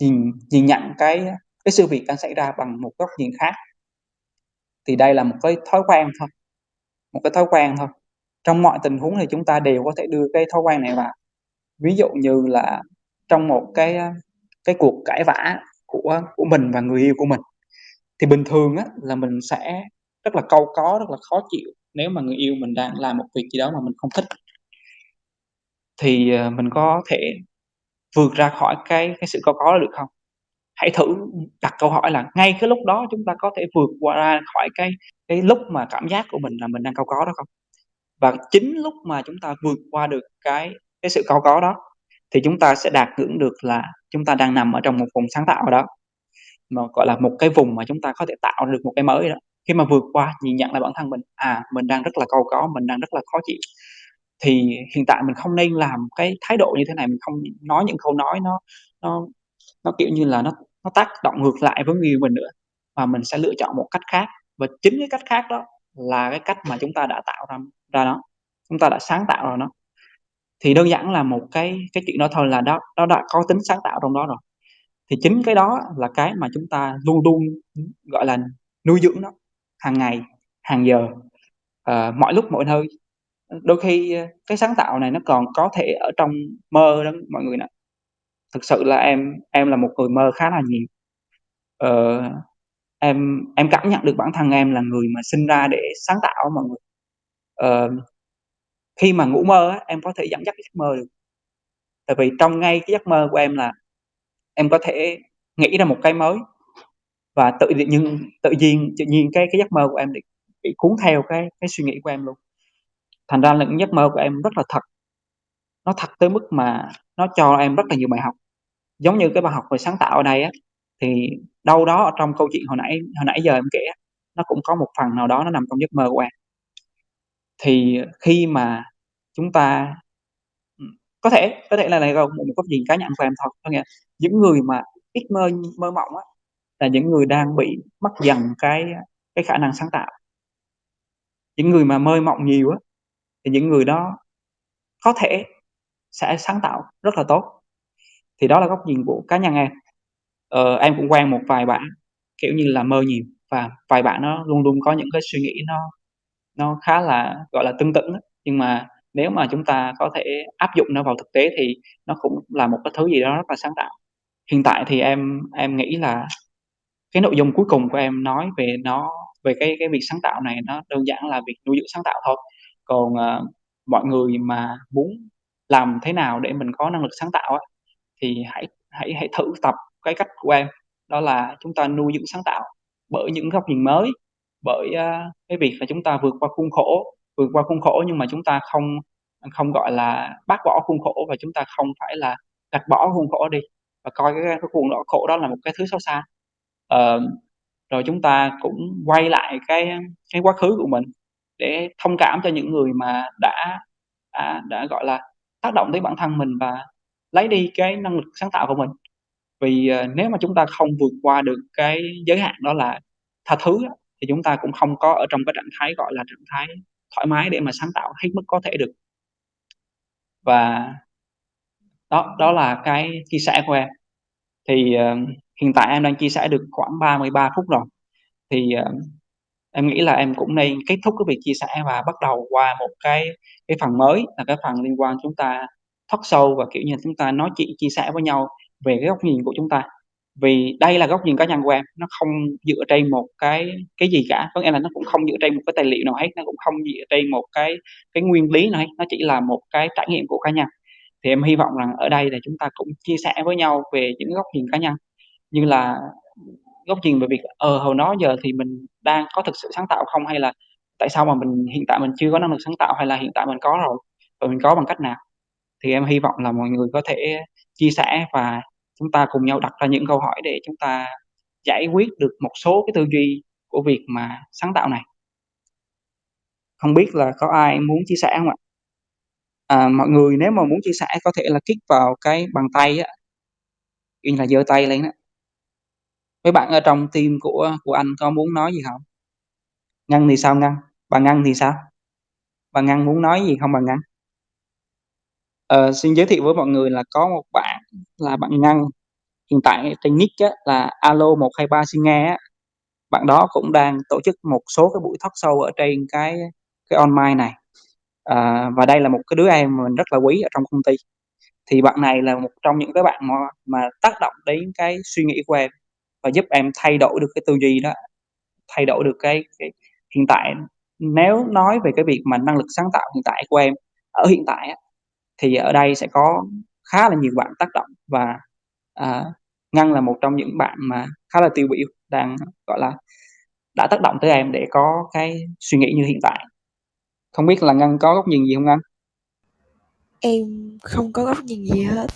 Speaker 1: nhìn nhìn nhận cái sự việc đang xảy ra bằng một góc nhìn khác. Thì đây là một cái thói quen thôi, một cái thói quen thôi. Trong mọi tình huống thì chúng ta đều có thể đưa cái thói quen này vào. Ví dụ như là trong một cái cuộc cãi vã của mình và người yêu của mình, thì bình thường á là mình sẽ rất là cau có, rất là khó chịu nếu mà người yêu mình đang làm một việc gì đó mà mình không thích. Thì, mình có thể vượt ra khỏi cái sự cau có đó được không? Hãy thử đặt câu hỏi là ngay cái lúc đó chúng ta có thể vượt qua ra khỏi cái lúc mà cảm giác của mình là mình đang cau có đó không? Và chính lúc mà chúng ta vượt qua được cái sự cau có đó, thì chúng ta sẽ đạt ngưỡng được là chúng ta đang nằm ở trong một vùng sáng tạo đó, mà, gọi là, một cái vùng mà chúng ta có thể tạo ra được một cái mới đó. Khi mà vượt qua, nhìn nhận lại bản thân mình, mình đang rất là cau có, mình đang rất là khó chịu, thì hiện tại mình không nên làm cái thái độ như thế này, mình không nói những câu nói nó kiểu như là, nó tác động ngược lại với người yêu mình nữa, mà mình sẽ lựa chọn một cách khác. Và chính cái cách khác đó là cái cách mà chúng ta đã tạo ra ra nó, chúng ta đã sáng tạo ra nó. Thì đơn giản là một cái chuyện đó thôi là nó đã có tính sáng tạo trong đó rồi. Thì chính cái đó là cái mà chúng ta luôn luôn, gọi là, nuôi dưỡng nó hàng ngày, hàng giờ, mọi lúc mọi nơi. Đôi khi, cái sáng tạo này nó còn có thể ở trong mơ đó mọi người nè. Thực sự là em là một người mơ khá là nhiều. Ờ, em cảm nhận được bản thân em là người mà sinh ra để sáng tạo á mọi người. Ờ, khi mà ngủ mơ á, em có thể dẫn dắt giấc mơ được, tại vì trong ngay cái giấc mơ của em là em có thể nghĩ ra một cái mới, và tự nhiên cái giấc mơ của em bị cuốn theo cái suy nghĩ của em luôn. Thành ra là những giấc mơ của em rất là thật, nó thật tới mức mà nó cho em rất là nhiều bài học. Giống như cái bài học về sáng tạo ở đây á, thì đâu đó ở trong câu chuyện hồi nãy giờ em kể á, nó cũng có một phần nào đó nó nằm trong giấc mơ của em. Thì khi mà chúng ta, có thể là này là một góc nhìn cá nhân của em thôi, có nghĩa những người mà ít mơ mộng á, là những người đang bị mất dần cái khả năng sáng tạo. Những người mà mơ mộng nhiều á, thì những người đó có thể sẽ sáng tạo rất là tốt. Thì đó là góc nhìn của cá nhân em. Em cũng quen một vài bạn, kiểu như là, mơ nhiều, và vài bạn nó luôn luôn có những cái suy nghĩ nó khá là, gọi là, tưng tửng á, nhưng mà nếu mà chúng ta có thể áp dụng nó vào thực tế thì nó cũng là một cái thứ gì đó rất là sáng tạo. Hiện tại thì em nghĩ là cái nội dung cuối cùng của em nói về cái việc sáng tạo này nó đơn giản là việc nuôi dưỡng sáng tạo thôi. Còn, mọi người mà muốn làm thế nào để mình có năng lực sáng tạo á, thì hãy hãy hãy thử tập cái cách của em, đó là chúng ta nuôi dưỡng sáng tạo bởi những góc nhìn mới, bởi, cái việc là chúng ta vượt qua khuôn khổ nhưng mà chúng ta không không, gọi là, bác bỏ khuôn khổ và chúng ta không phải là gạch bỏ khuôn khổ đi và coi cái khuôn đổ khổ đó là một cái thứ xấu xa. Ờ, rồi chúng ta cũng quay lại cái quá khứ của mình để thông cảm cho những người mà đã, gọi là, tác động tới bản thân mình và lấy đi cái năng lực sáng tạo của mình. Vì, nếu mà chúng ta không vượt qua được cái giới hạn đó là tha thứ á, thì chúng ta cũng không có ở trong cái trạng thái, gọi là, trạng thái thoải mái để mà sáng tạo hết mức có thể được. Và đó đó là cái chia sẻ của em. Thì, hiện tại em đang chia sẻ được khoảng 33 phút rồi, thì, em nghĩ là em cũng nên kết thúc cái việc chia sẻ và bắt đầu qua một cái phần mới là cái phần liên quan chúng ta talk show và, kiểu như, chúng ta nói chuyện, chia sẻ với nhau về cái góc nhìn của chúng ta. Vì đây là góc nhìn cá nhân của em, nó không dựa trên một cái gì cả, có nghĩa là nó cũng không dựa trên một cái tài liệu nào hết, nó cũng không dựa trên một cái nguyên lý nào hết, nó chỉ là một cái trải nghiệm của cá nhân. Thì em hy vọng rằng ở đây là chúng ta cũng chia sẻ với nhau về những góc nhìn cá nhân, như là góc nhìn về việc, hồi đó giờ thì mình đang có thực sự sáng tạo không? Hay là tại sao mà mình hiện tại mình chưa có năng lực sáng tạo, hay là hiện tại mình có rồi, và mình có bằng cách nào? Thì em hy vọng là mọi người có thể chia sẻ và chúng ta cùng nhau đặt ra những câu hỏi để chúng ta giải quyết được một số cái tư duy của việc mà sáng tạo này. Không biết là có ai muốn chia sẻ không ạ? Mọi người nếu mà muốn chia sẻ có thể là kích vào cái bàn tay á, kiểu như là giơ tay lên á. Mấy bạn ở trong team của anh có muốn nói gì hông? Ngân thì sao Ngân? Bà Ngân thì sao? Bà Ngân muốn nói gì không bà Ngân? Xin giới thiệu với mọi người là có một bạn là bạn Ngân, hiện tại trên nick á là Alo123 xin nghe á, bạn đó cũng đang tổ chức một số cái buổi talk show ở trên cái online này. Và đây là một cái đứa em mà mình rất là quý ở trong công ty. Thì bạn này là một trong những cái bạn mà tác động đến cái suy nghĩ của em và giúp em thay đổi được cái tư duy đó, thay đổi được cái hiện tại nếu nói về cái việc mà năng lực sáng tạo hiện tại của em ở hiện tại á, thì ở đây sẽ có khá là nhiều bạn tác động và, à, Ngân là một trong những bạn mà khá là tiêu biểu đang, gọi là, đã tác động tới em để có cái suy nghĩ như hiện tại. Không biết là Ngân có góc nhìn gì hông Ngân?
Speaker 2: Em không có góc nhìn gì hết.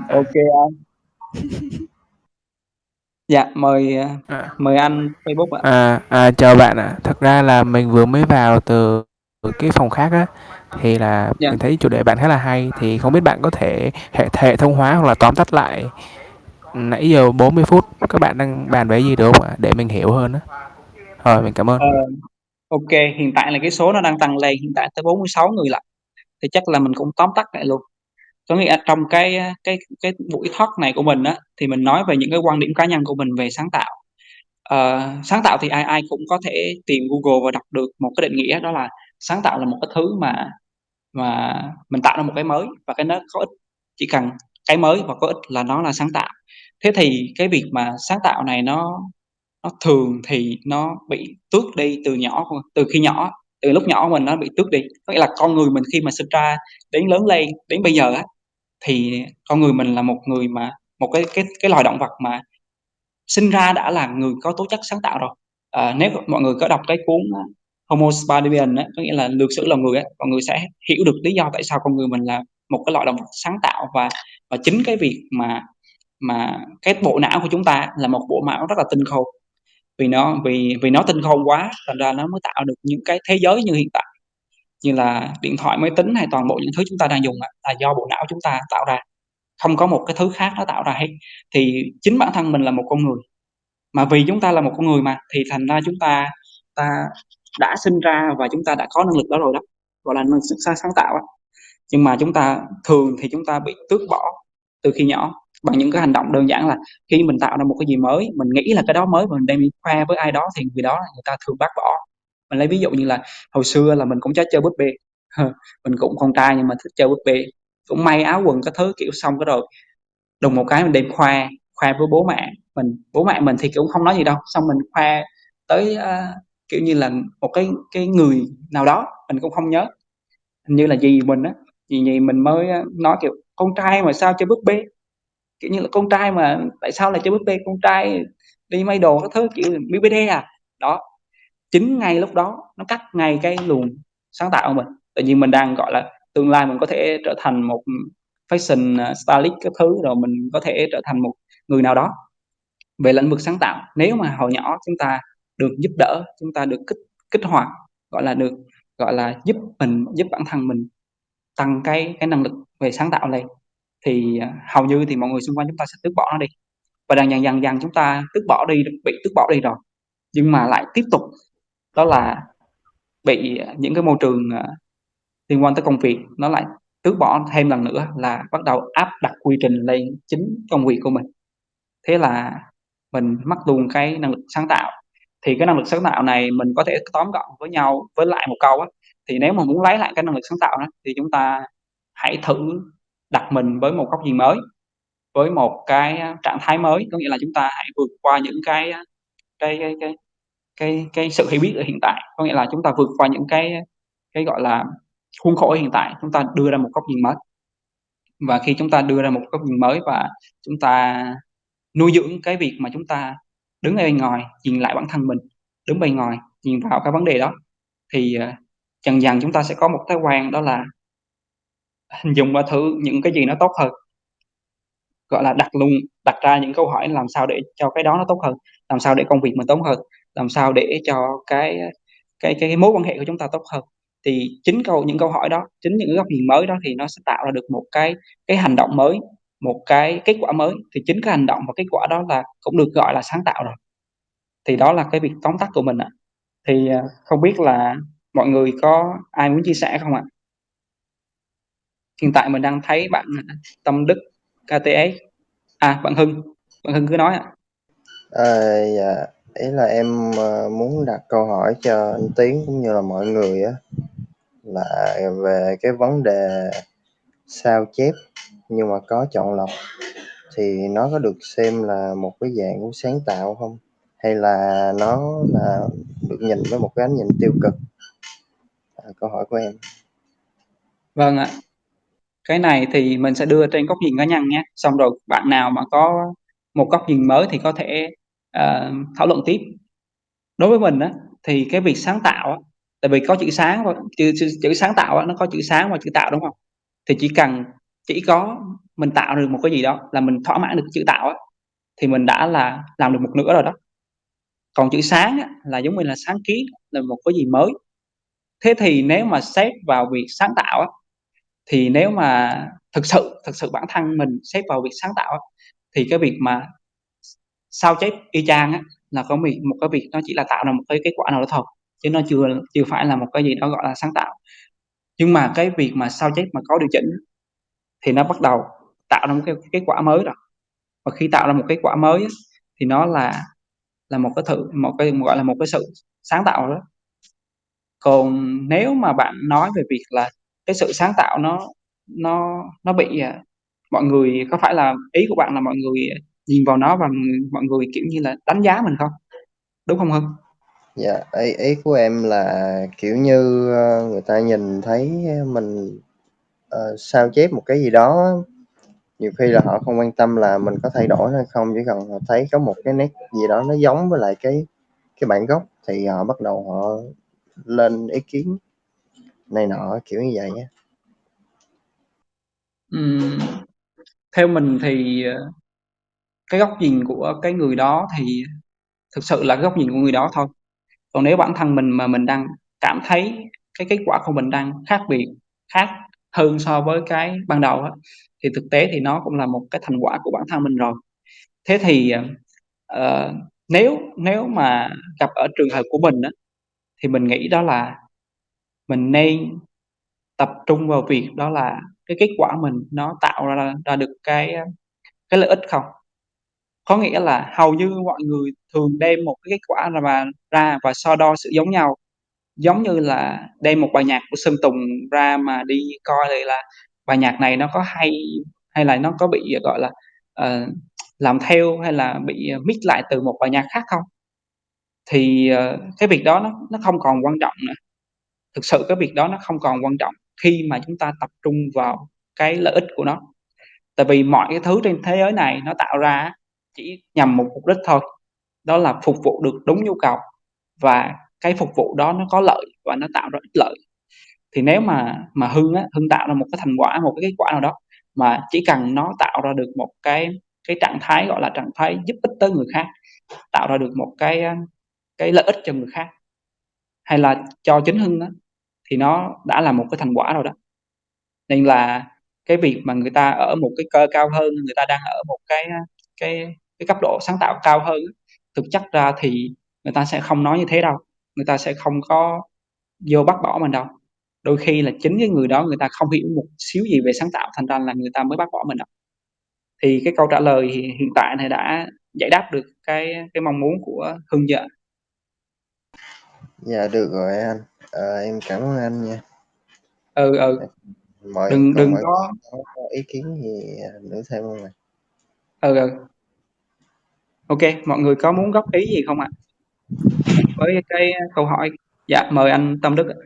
Speaker 1: Ô kê anh. Dạ,
Speaker 3: À,
Speaker 1: mời anh Facebook ạ.
Speaker 3: chào bạn ạ. Thật ra là mình vừa mới vào từ cái phòng khác á, thì là
Speaker 1: Dạ,
Speaker 3: mình thấy chủ đề bạn khá là hay, thì không biết bạn có thể hệ thống hóa hoặc là tóm tắt lại nãy giờ 40 phút các bạn đang bàn về gì được không ạ? Để mình hiểu hơn á. Rồi, mình cảm ơn.
Speaker 1: ờ, ô kê, hiện tại là cái số nó đang tăng lên, hiện tại tới 46 người lận, thì chắc là mình cũng tóm tắt lại luôn. Có nghĩa trong cái buổi talk này của mình á, thì mình nói về những cái quan điểm cá nhân của mình về sáng tạo. Sáng tạo thì ai ai cũng có thể tìm Google và đọc được một cái định nghĩa đó là sáng tạo là một cái thứ mà mình tạo ra một cái mới và cái nó có ích, chỉ cần cái mới và có ích là nó là sáng tạo. Thế thì cái việc mà sáng tạo này nó thường thì nó bị tước đi từ khi nhỏ, từ lúc nhỏ mình nó bị tước đi. Có nghĩa là con người mình khi mà sinh ra đến lớn lên, đến bây giờ á, thì con người mình là một người mà một cái loài động vật mà sinh ra đã là người có tố chất sáng tạo rồi. Nếu mọi người có đọc cái cuốn Homo Sapien á, có nghĩa là lược sử loài người á, mọi người sẽ hiểu được lý do tại sao con người mình là một cái loại động vật sáng tạo và chính cái việc mà cái bộ não của chúng ta là một bộ não rất là tinh khôn, vì nó tinh khôn quá, thành ra nó mới tạo được những cái thế giới như hiện tại, như là điện thoại, máy tính hay toàn bộ những thứ chúng ta đang dùng á, là do bộ não chúng ta tạo ra, không có một cái thứ khác nó tạo ra hết. Thì chính bản thân mình là một con người, mà vì chúng ta là một con người mà, thì thành ra chúng ta đã sinh ra và chúng ta đã có năng lực đó rồi đó, gọi là năng lực sáng tạo á. Nhưng mà chúng ta thường thì chúng ta bị tước bỏ từ khi nhỏ. bằng những cái hành động đơn giản là khi mình tạo ra một cái gì mới, mình nghĩ là cái đó mới và mình đem đi khoe với ai đó thì người đó người ta thường bác bỏ. Mình lấy ví dụ như là hồi xưa là mình cũng thích chơi búp bê, mình cũng con trai nhưng mà thích chơi búp bê, cũng may áo quần các thứ, kiểu, xong cái rồi đùng một cái mình đem khoe, khoe với bố mẹ mình thì cũng không nói gì đâu, xong mình khoe tới, kiểu như là, một cái người nào đó, mình cũng không nhớ, hình như là dì mình á, dì mình mới, nói, kiểu: "Con trai mà sao chơi búp bê?" Kiểu như là, "Con trai mà tại sao lại chơi búp bê? Con trai đi may đồ các thứ, kiểu, BBD à?" Đó, chính ngay lúc đó nó cắt ngay cái luồng sáng tạo của mình. Tự nhiên mình đang, gọi là, tương lai mình có thể trở thành một, fashion, stylist các thứ, rồi mình có thể trở thành một người nào đó về lĩnh vực sáng tạo. Nếu mà hồi nhỏ chúng ta được giúp đỡ, chúng ta được kích kích hoạt, gọi là, được, gọi là, giúp bản thân mình tăng cái năng lực về sáng tạo lên, thì, hầu như thì mọi người xung quanh chúng ta sẽ tước bỏ nó đi. Và dần dần chúng ta bị tước bỏ đi rồi, nhưng mà lại tiếp tục đó là bị, những cái môi trường, liên quan tới công việc nó lại tước bỏ thêm lần nữa, là bắt đầu áp đặt quy trình lên chính công việc của mình. Thế là mình mất luôn cái năng lực sáng tạo. Thì cái năng lực sáng tạo này mình có thể tóm gọn với nhau với lại một câu á, thì nếu mà muốn lấy lại cái năng lực sáng tạo đó, thì chúng ta hãy thử đặt mình với một góc nhìn mới, với một cái, trạng thái mới. Có nghĩa là chúng ta hãy vượt qua những cái cái cái cái sự hiểu biết ở hiện tại, có nghĩa là chúng ta vượt qua những cái, gọi là, khuôn khổ hiện tại, chúng ta đưa ra một góc nhìn mới. Và khi chúng ta đưa ra một góc nhìn mới và chúng ta nuôi dưỡng cái việc mà chúng ta đứng ở bên ngoài, nhìn lại bản thân mình, đứng bên ngoài, nhìn vào cái vấn đề đó, thì, dần dần chúng ta sẽ có một thói quen đó là hình dung mọi thứ những cái gì nó tốt hơn. Gọi là, đặt ra những câu hỏi làm sao để cho cái đó nó tốt hơn, làm sao để công việc mình tốt hơn, làm sao để cho cái mối quan hệ của chúng ta tốt hơn. Thì chính những câu hỏi đó, chính những cái góc nhìn mới đó thì nó sẽ tạo ra được một cái hành động mới, một cái kết quả mới, thì chính cái hành động và kết quả đó là cũng được gọi là sáng tạo rồi. Thì đó là cái việc tóm tắt của mình ạ. Thì, không biết là mọi người có ai muốn chia sẻ không ạ? Hiện tại mình đang thấy bạn, Tâm Đức, KTS. Bạn Hưng cứ nói ạ.
Speaker 4: Dạ, ý là em muốn đặt câu hỏi cho anh Tiến cũng như là mọi người á, là về cái vấn đề sao chép nhưng mà có chọn lọc thì nó có được xem là một cái dạng của sáng tạo không? Hay là nó là được nhìn với một cái ánh nhìn tiêu cực? Câu hỏi của em.
Speaker 1: Vâng ạ, cái này thì mình sẽ đưa trên góc nhìn cá nhân nhé, xong rồi bạn nào mà có một góc nhìn mới thì có thể, thảo luận tiếp. Đối với mình á, thì cái việc sáng tạo á, tại vì có chữ sáng và chữ sáng tạo á, nó có chữ sáng và chữ tạo, đúng không? Thì chỉ có mình tạo được một cái gì đó là mình thỏa mãn được chữ tạo á, thì mình đã là làm được một nửa rồi đó. Còn chữ sáng á, là giống như là sáng kiến, là một cái gì mới. Thế thì nếu mà xét vào việc sáng tạo á, thì nếu mà thực sự bản thân mình xét vào việc sáng tạo á, thì cái việc mà sao chép y chang á, là một cái việc nó chỉ là tạo ra một cái kết quả nào đó thôi, chứ nó chưa chưa phải là một cái gì đó gọi là sáng tạo. Nhưng mà cái việc mà sao chép mà có điều chỉnh á, thì nó bắt đầu tạo ra một cái kết quả mới rồi. Và khi tạo ra một kết quả mới á, thì nó là gọi là, một cái sự sáng tạo đó. Còn nếu mà bạn nói về việc là cái sự sáng tạo nó bị, mọi người có phải là ý của bạn là mọi người, nhìn vào nó và mọi người, kiểu như là, đánh giá mình không? Đúng không Hưng?
Speaker 4: Dạ, ý của em là kiểu như người ta nhìn thấy mình sao chép một cái gì đó, nhiều khi là họ không quan tâm là mình có thay đổi hay không, chỉ cần họ thấy có một cái nét gì đó nó giống với lại cái bản gốc thì họ bắt đầu họ lên ý kiến này nọ kiểu như vậy á.
Speaker 1: Ừm, theo mình thì, cái góc nhìn của cái người đó thì thực sự là cái góc nhìn của người đó thôi. Còn nếu bản thân mình mà mình đang cảm thấy cái kết quả của mình đang khác biệt, khác hơn so với cái ban đầu á, thì thực tế thì nó cũng là một cái thành quả của bản thân mình rồi. Thế thì, nếu nếu mà gặp ở trường hợp của mình á, thì mình nghĩ đó là mình nên tập trung vào việc đó là cái kết quả mình nó tạo ra ra được cái lợi ích không. Có nghĩa là hầu như mọi người thường đem một cái kết quả ra và so đo sự giống nhau, giống như là đem một bài nhạc của Sơn Tùng ra mà đi coi lại là bài nhạc này nó có hay là nó có bị, gọi là, ờ, làm theo hay là bị, mix lại từ một bài nhạc khác không. Thì, cái việc đó nó không còn quan trọng nữa. Thực sự cái việc đó nó không còn quan trọng khi mà chúng ta tập trung vào cái lợi ích của nó. Tại vì mọi cái thứ trên thế giới này nó tạo ra á, chỉ nhằm một mục đích thôi, đó là phục vụ được đúng nhu cầu và cái phục vụ đó nó có lợi và nó tạo ra ích lợi. Thì nếu mà Hưng tạo ra một cái thành quả, một cái kết quả nào đó mà chỉ cần nó tạo ra được một cái trạng thái, gọi là, trạng thái giúp ích tới người khác, tạo ra được một cái lợi ích cho người khác, hay là cho chính Hưng á, thì nó đã là một cái thành quả rồi đó. Nên là cái việc mà người ta ở một cái cơ cao hơn, người ta đang ở một cái cấp độ sáng tạo cao hơn á, thực chất ra thì người ta sẽ không nói như thế đâu, người ta sẽ không có vô bắt bỏ mình đâu. Đôi khi là chính cái người đó người ta không hiểu một xíu gì về sáng tạo, thành ra là người ta mới bắt bỏ mình đó. Thì cái câu trả lời hiện tại này đã giải đáp được cái mong muốn của Hưng chưa?
Speaker 4: Dạ được rồi anh. Em cảm ơn anh nha.
Speaker 1: Ừ, đừng
Speaker 4: Còn
Speaker 1: đừng
Speaker 4: mọi
Speaker 1: có
Speaker 4: người có ý kiến gì nữa thêm không ạ?
Speaker 1: ừ. OK, mọi người có muốn góp ý gì không ạ? Với cái câu hỏi. Dạ, mời anh Tâm Đức ạ.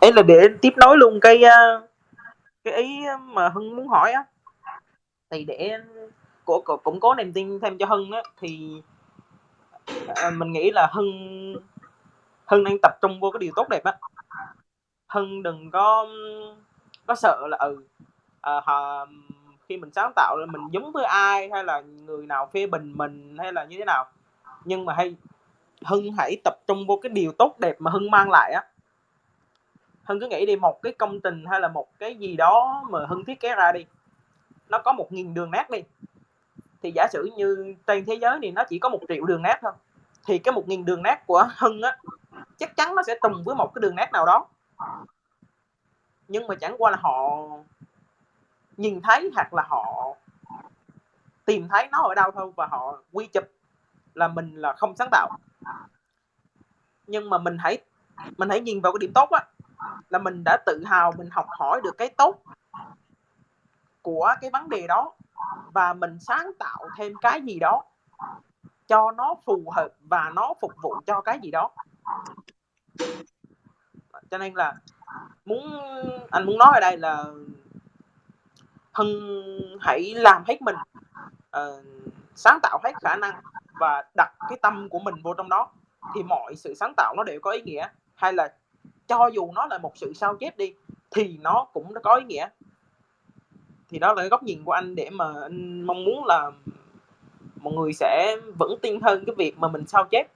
Speaker 5: Ấy là để tiếp nối luôn cái ý mà Hưng muốn hỏi á, thì để củng cố niềm tin thêm cho Hưng á, thì mình nghĩ là Hưng đang tập trung vô cái điều tốt đẹp á. Hưng đừng có sợ là khi mình sáng tạo là mình giống với ai, hay là người nào phê bình mình, hay là như thế nào. Nhưng mà Hưng hãy tập trung vô cái điều tốt đẹp mà Hưng mang lại á. Hưng cứ nghĩ đi, một cái công trình hay là một cái gì đó mà Hưng thiết kế ra đi, nó có 1.000 đường nét đi, thì giả sử như trên thế giới này nó chỉ có 1 triệu đường nét thôi, thì cái 1.000 đường nét của Hưng á chắc chắn nó sẽ trùng với một cái đường nét nào đó, nhưng mà chẳng qua là họ nhìn thấy hoặc là họ tìm thấy nó ở đâu thôi, và họ quy chụp là mình là không sáng tạo. Nhưng mà mình hãy nhìn vào cái điểm tốt á, là mình đã tự hào mình học hỏi được cái tốt của cái vấn đề đó, và mình sáng tạo thêm cái gì đó cho nó phù hợp và nó phục vụ cho cái gì đó. Cho nên là anh muốn nói ở đây là Hưng hãy làm hết mình, sáng tạo hết khả năng và đặt cái tâm của mình vô trong đó, thì mọi sự sáng tạo nó đều có ý nghĩa. Hay là cho dù nó là một sự sao chép đi thì nó cũng có ý nghĩa. Thì đó là cái góc nhìn của anh, để mà anh mong muốn là mọi người sẽ vững tin hơn cái việc mà mình sao chép.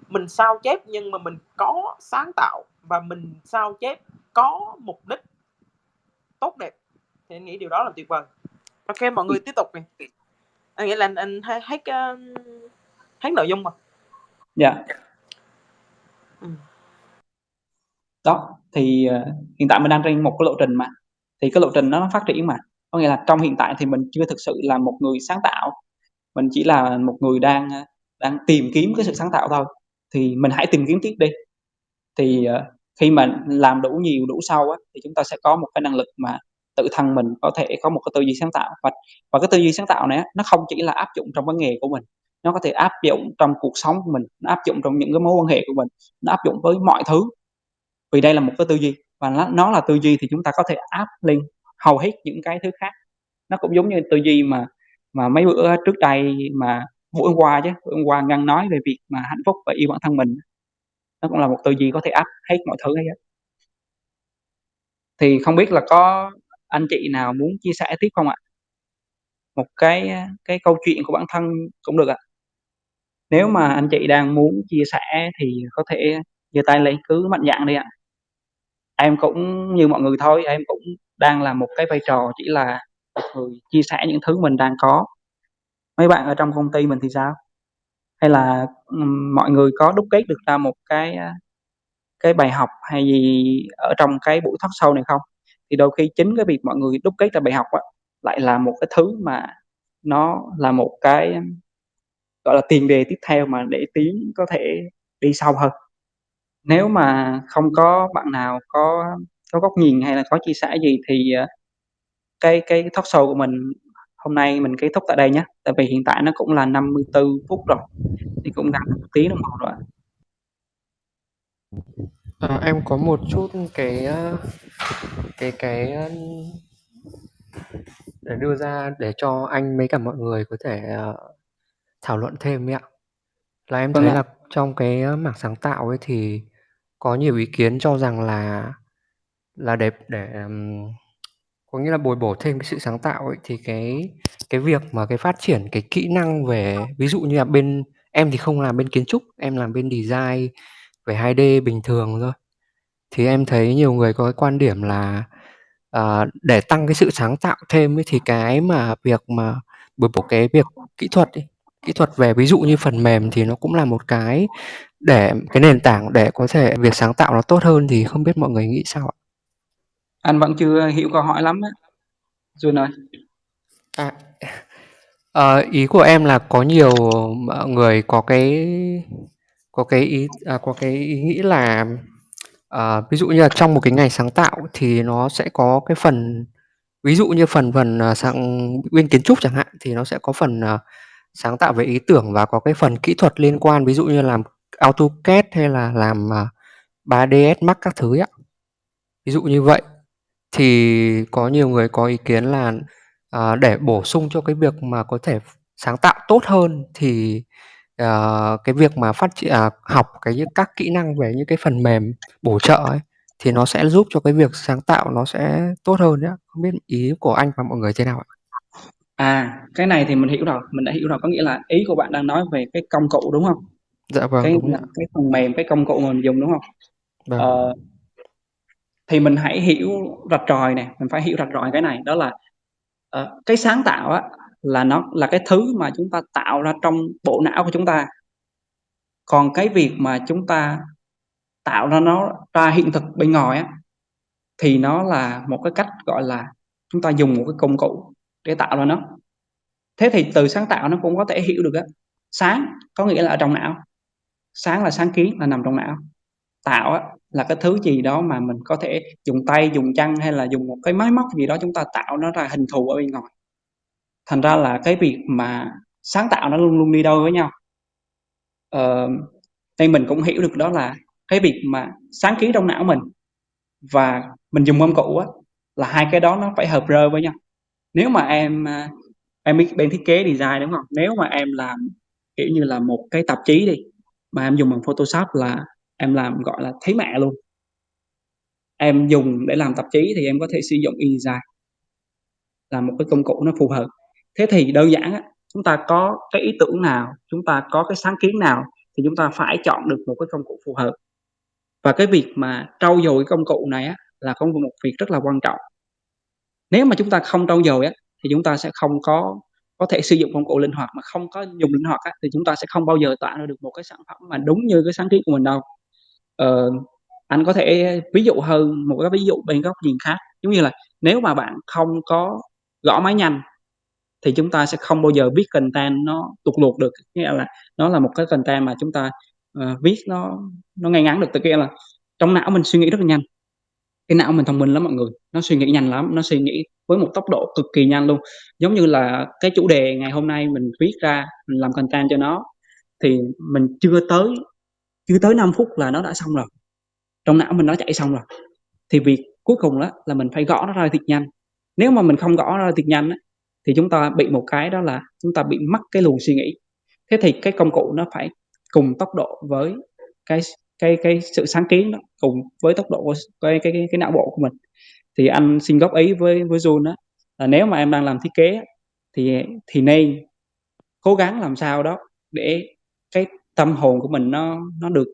Speaker 5: Mình sao chép nhưng mà mình có sáng tạo, và mình sao chép có mục đích tốt đẹp, thì anh nghĩ điều đó là tuyệt vời. OK, mọi người tiếp tục đi. Anh nghĩ là anh hết nội dung mà.
Speaker 1: Dạ. Đó, thì hiện tại mình đang trên một cái lộ trình mà, thì cái lộ trình nó phát triển mà. Có nghĩa là trong hiện tại thì mình chưa thực sự là một người sáng tạo, mình chỉ là một người đang tìm kiếm cái sự sáng tạo thôi. Thì mình hãy tìm kiếm tiếp đi. Thì khi mà làm đủ nhiều, đủ sâu á, thì chúng ta sẽ có một cái năng lực mà tự thân mình có thể có một cái tư duy sáng tạo. Và cái tư duy sáng tạo này á, nó không chỉ là áp dụng trong cái nghề của mình, nó có thể áp dụng trong cuộc sống của mình, nó áp dụng trong những cái mối quan hệ của mình, nó áp dụng với mọi thứ. Vì đây là một cái tư duy, và nó là tư duy thì chúng ta có thể áp lên hầu hết những cái thứ khác. Nó cũng giống như tư duy mà mấy bữa trước đây mà buổi hôm qua Ngân nói về việc mà hạnh phúc và yêu bản thân mình, nó cũng là một tư duy có thể áp hết mọi thứ hết á. Thì không biết là có anh chị nào muốn chia sẻ tiếp không ạ? Một cái câu chuyện của bản thân cũng được ạ. Nếu mà anh chị đang muốn chia sẻ thì có thể giơ tay lên, cứ mạnh dạn đi ạ. Em cũng như mọi người thôi, em cũng đang làm một cái vai trò chỉ là một người chia sẻ những thứ mình đang có. Mấy bạn ở trong công ty mình thì sao? Hay là, mọi người có đúc kết được ra một cái bài học hay gì ở trong cái buổi talk show này không? Thì đôi khi chính cái việc mọi người đúc kết ra bài học á, lại là một cái thứ mà nó là một cái, gọi là, tiền đề tiếp theo mà để Tiến có thể đi sâu hơn. Nếu mà không có bạn nào có góc nhìn hay là có chia sẻ gì thì, cái talk show của mình hôm nay mình kết thúc tại đây nhé, tại vì hiện tại nó cũng là 54 phút rồi, thì cũng gần 1 tiếng đồng hồ rồi ạ.
Speaker 6: Em có một chút cái để đưa ra để cho anh với cả mọi người có thể thảo luận thêm ấy ạ. Là em
Speaker 1: Vâng
Speaker 6: thấy
Speaker 1: ạ.
Speaker 6: là trong cái mảng sáng tạo ấy thì có nhiều ý kiến cho rằng là để có nghĩa là bồi bổ thêm cái sự sáng tạo ấy thì cái việc mà cái phát triển cái kỹ năng về ví dụ như là bên em thì không làm bên kiến trúc, em làm bên design về 2D bình thường thôi. Thì em thấy nhiều người có cái quan điểm là để tăng cái sự sáng tạo thêm ấy, thì cái mà việc mà bồi bổ cái việc kỹ thuật ấy, kỹ thuật về ví dụ như phần mềm thì nó cũng là một cái để cái nền tảng để có thể việc sáng tạo nó tốt hơn, thì không biết mọi người nghĩ sao ạ?
Speaker 1: Anh vẫn chưa hiểu câu hỏi lắm á, Jun ơi.
Speaker 6: À, ý của em là có nhiều người có cái ý nghĩ là ví dụ như là trong một cái ngày sáng tạo thì nó sẽ có cái phần ví dụ như phần phần sáng bên kiến trúc chẳng hạn thì nó sẽ có phần sáng tạo về ý tưởng và có cái phần kỹ thuật liên quan, ví dụ như làm AutoCAD hay là làm 3ds Max các thứ ấy ạ. Ví dụ như vậy thì có nhiều người có ý kiến là để bổ sung cho cái việc mà có thể sáng tạo tốt hơn thì cái việc mà học các kỹ năng về những cái phần mềm bổ trợ ấy thì nó sẽ giúp cho cái việc sáng tạo nó sẽ tốt hơn đấy ạ. Không biết ý của anh và mọi người thế nào ạ?
Speaker 1: Cái này thì mình hiểu rồi, mình đã hiểu rồi, có nghĩa là ý của bạn đang nói về cái công cụ, đúng không?
Speaker 6: Dạ vâng,
Speaker 1: Cái
Speaker 6: đúng ạ.
Speaker 1: cái phần mềm, cái công cụ mà mình dùng, đúng không?
Speaker 6: Vâng.
Speaker 1: Thì mình hãy hiểu rạch ròi nè, mình phải hiểu rạch ròi cái này, đó là, cái sáng tạo á, là nó là cái thứ mà chúng ta tạo ra trong bộ não của chúng ta. Còn cái việc mà chúng ta tạo ra nó ra hiện thực bên ngoài á, thì nó là một cái cách, gọi là, chúng ta dùng một cái công cụ để tạo ra nó. Thế thì từ sáng tạo nó cũng có thể hiểu được á, sáng có nghĩa là ở trong não, sáng là sáng kiến là nằm trong não, tạo á là cái thứ gì đó mà mình có thể dùng tay, dùng chân hay là dùng một cái máy móc gì đó chúng ta tạo nó ra hình thù ở bên ngoài. Thành ra là cái việc mà sáng tạo nó luôn luôn đi đôi với nhau. Ờ, Nên mình cũng hiểu được đó là cái việc mà sáng kiến trong não mình và mình dùng công cụ á, là hai cái đó nó phải hợp rơ với nhau. Nếu mà em biết bên thiết kế design, đúng không? Nếu mà em làm, kiểu như là, một cái tạp chí đi, mà em dùng bằng Photoshop là em làm, gọi là, thấy mẹ luôn. Em dùng để làm tạp chí thì em có thể sử dụng InDesign là một cái công cụ nó phù hợp. Thế thì đơn giản á, chúng ta có cái ý tưởng nào, chúng ta có cái sáng kiến nào thì chúng ta phải chọn được một cái công cụ phù hợp. Và cái việc mà trau dồi cái công cụ này á, là có một việc rất là quan trọng. Nếu mà chúng ta không trau dồi á, thì chúng ta sẽ không có thể sử dụng công cụ linh hoạt, mà không có dùng linh hoạt á, thì chúng ta sẽ không bao giờ tạo ra được một cái sản phẩm mà đúng như cái sáng kiến của mình đâu. Ờ, anh có thể ví dụ hơn một cái ví dụ bên góc nhìn khác, giống như là nếu mà bạn không có gõ máy nhanh thì chúng ta sẽ không bao giờ viết content nó tuột luột được, nghĩa là nó là một cái content mà chúng ta, viết nó ngay ngắn được. Tức nghĩa là trong não mình suy nghĩ rất là nhanh, cái não mình thông minh lắm mọi người, nó suy nghĩ nhanh lắm, nó suy nghĩ với một tốc độ cực kỳ nhanh luôn. Giống như là cái chủ đề ngày hôm nay mình viết ra, mình làm content cho nó thì mình chưa tới 5 phút là nó đã xong rồi, trong não mình nó chạy xong rồi. Thì việc cuối cùng đó là mình phải gõ nó ra thiệt nhanh. Nếu mà mình không gõ ra thiệt nhanh á, thì chúng ta bị một cái đó là chúng ta bị mất cái luồng suy nghĩ. Thế thì cái công cụ nó phải cùng tốc độ với cái cái sự sáng kiến đó, cùng với tốc độ của cái não bộ của mình. Thì anh xin góp ý với Jun á, là nếu mà em đang làm thiết kế á, thì nên cố gắng làm sao đó để cái tâm hồn của mình nó được,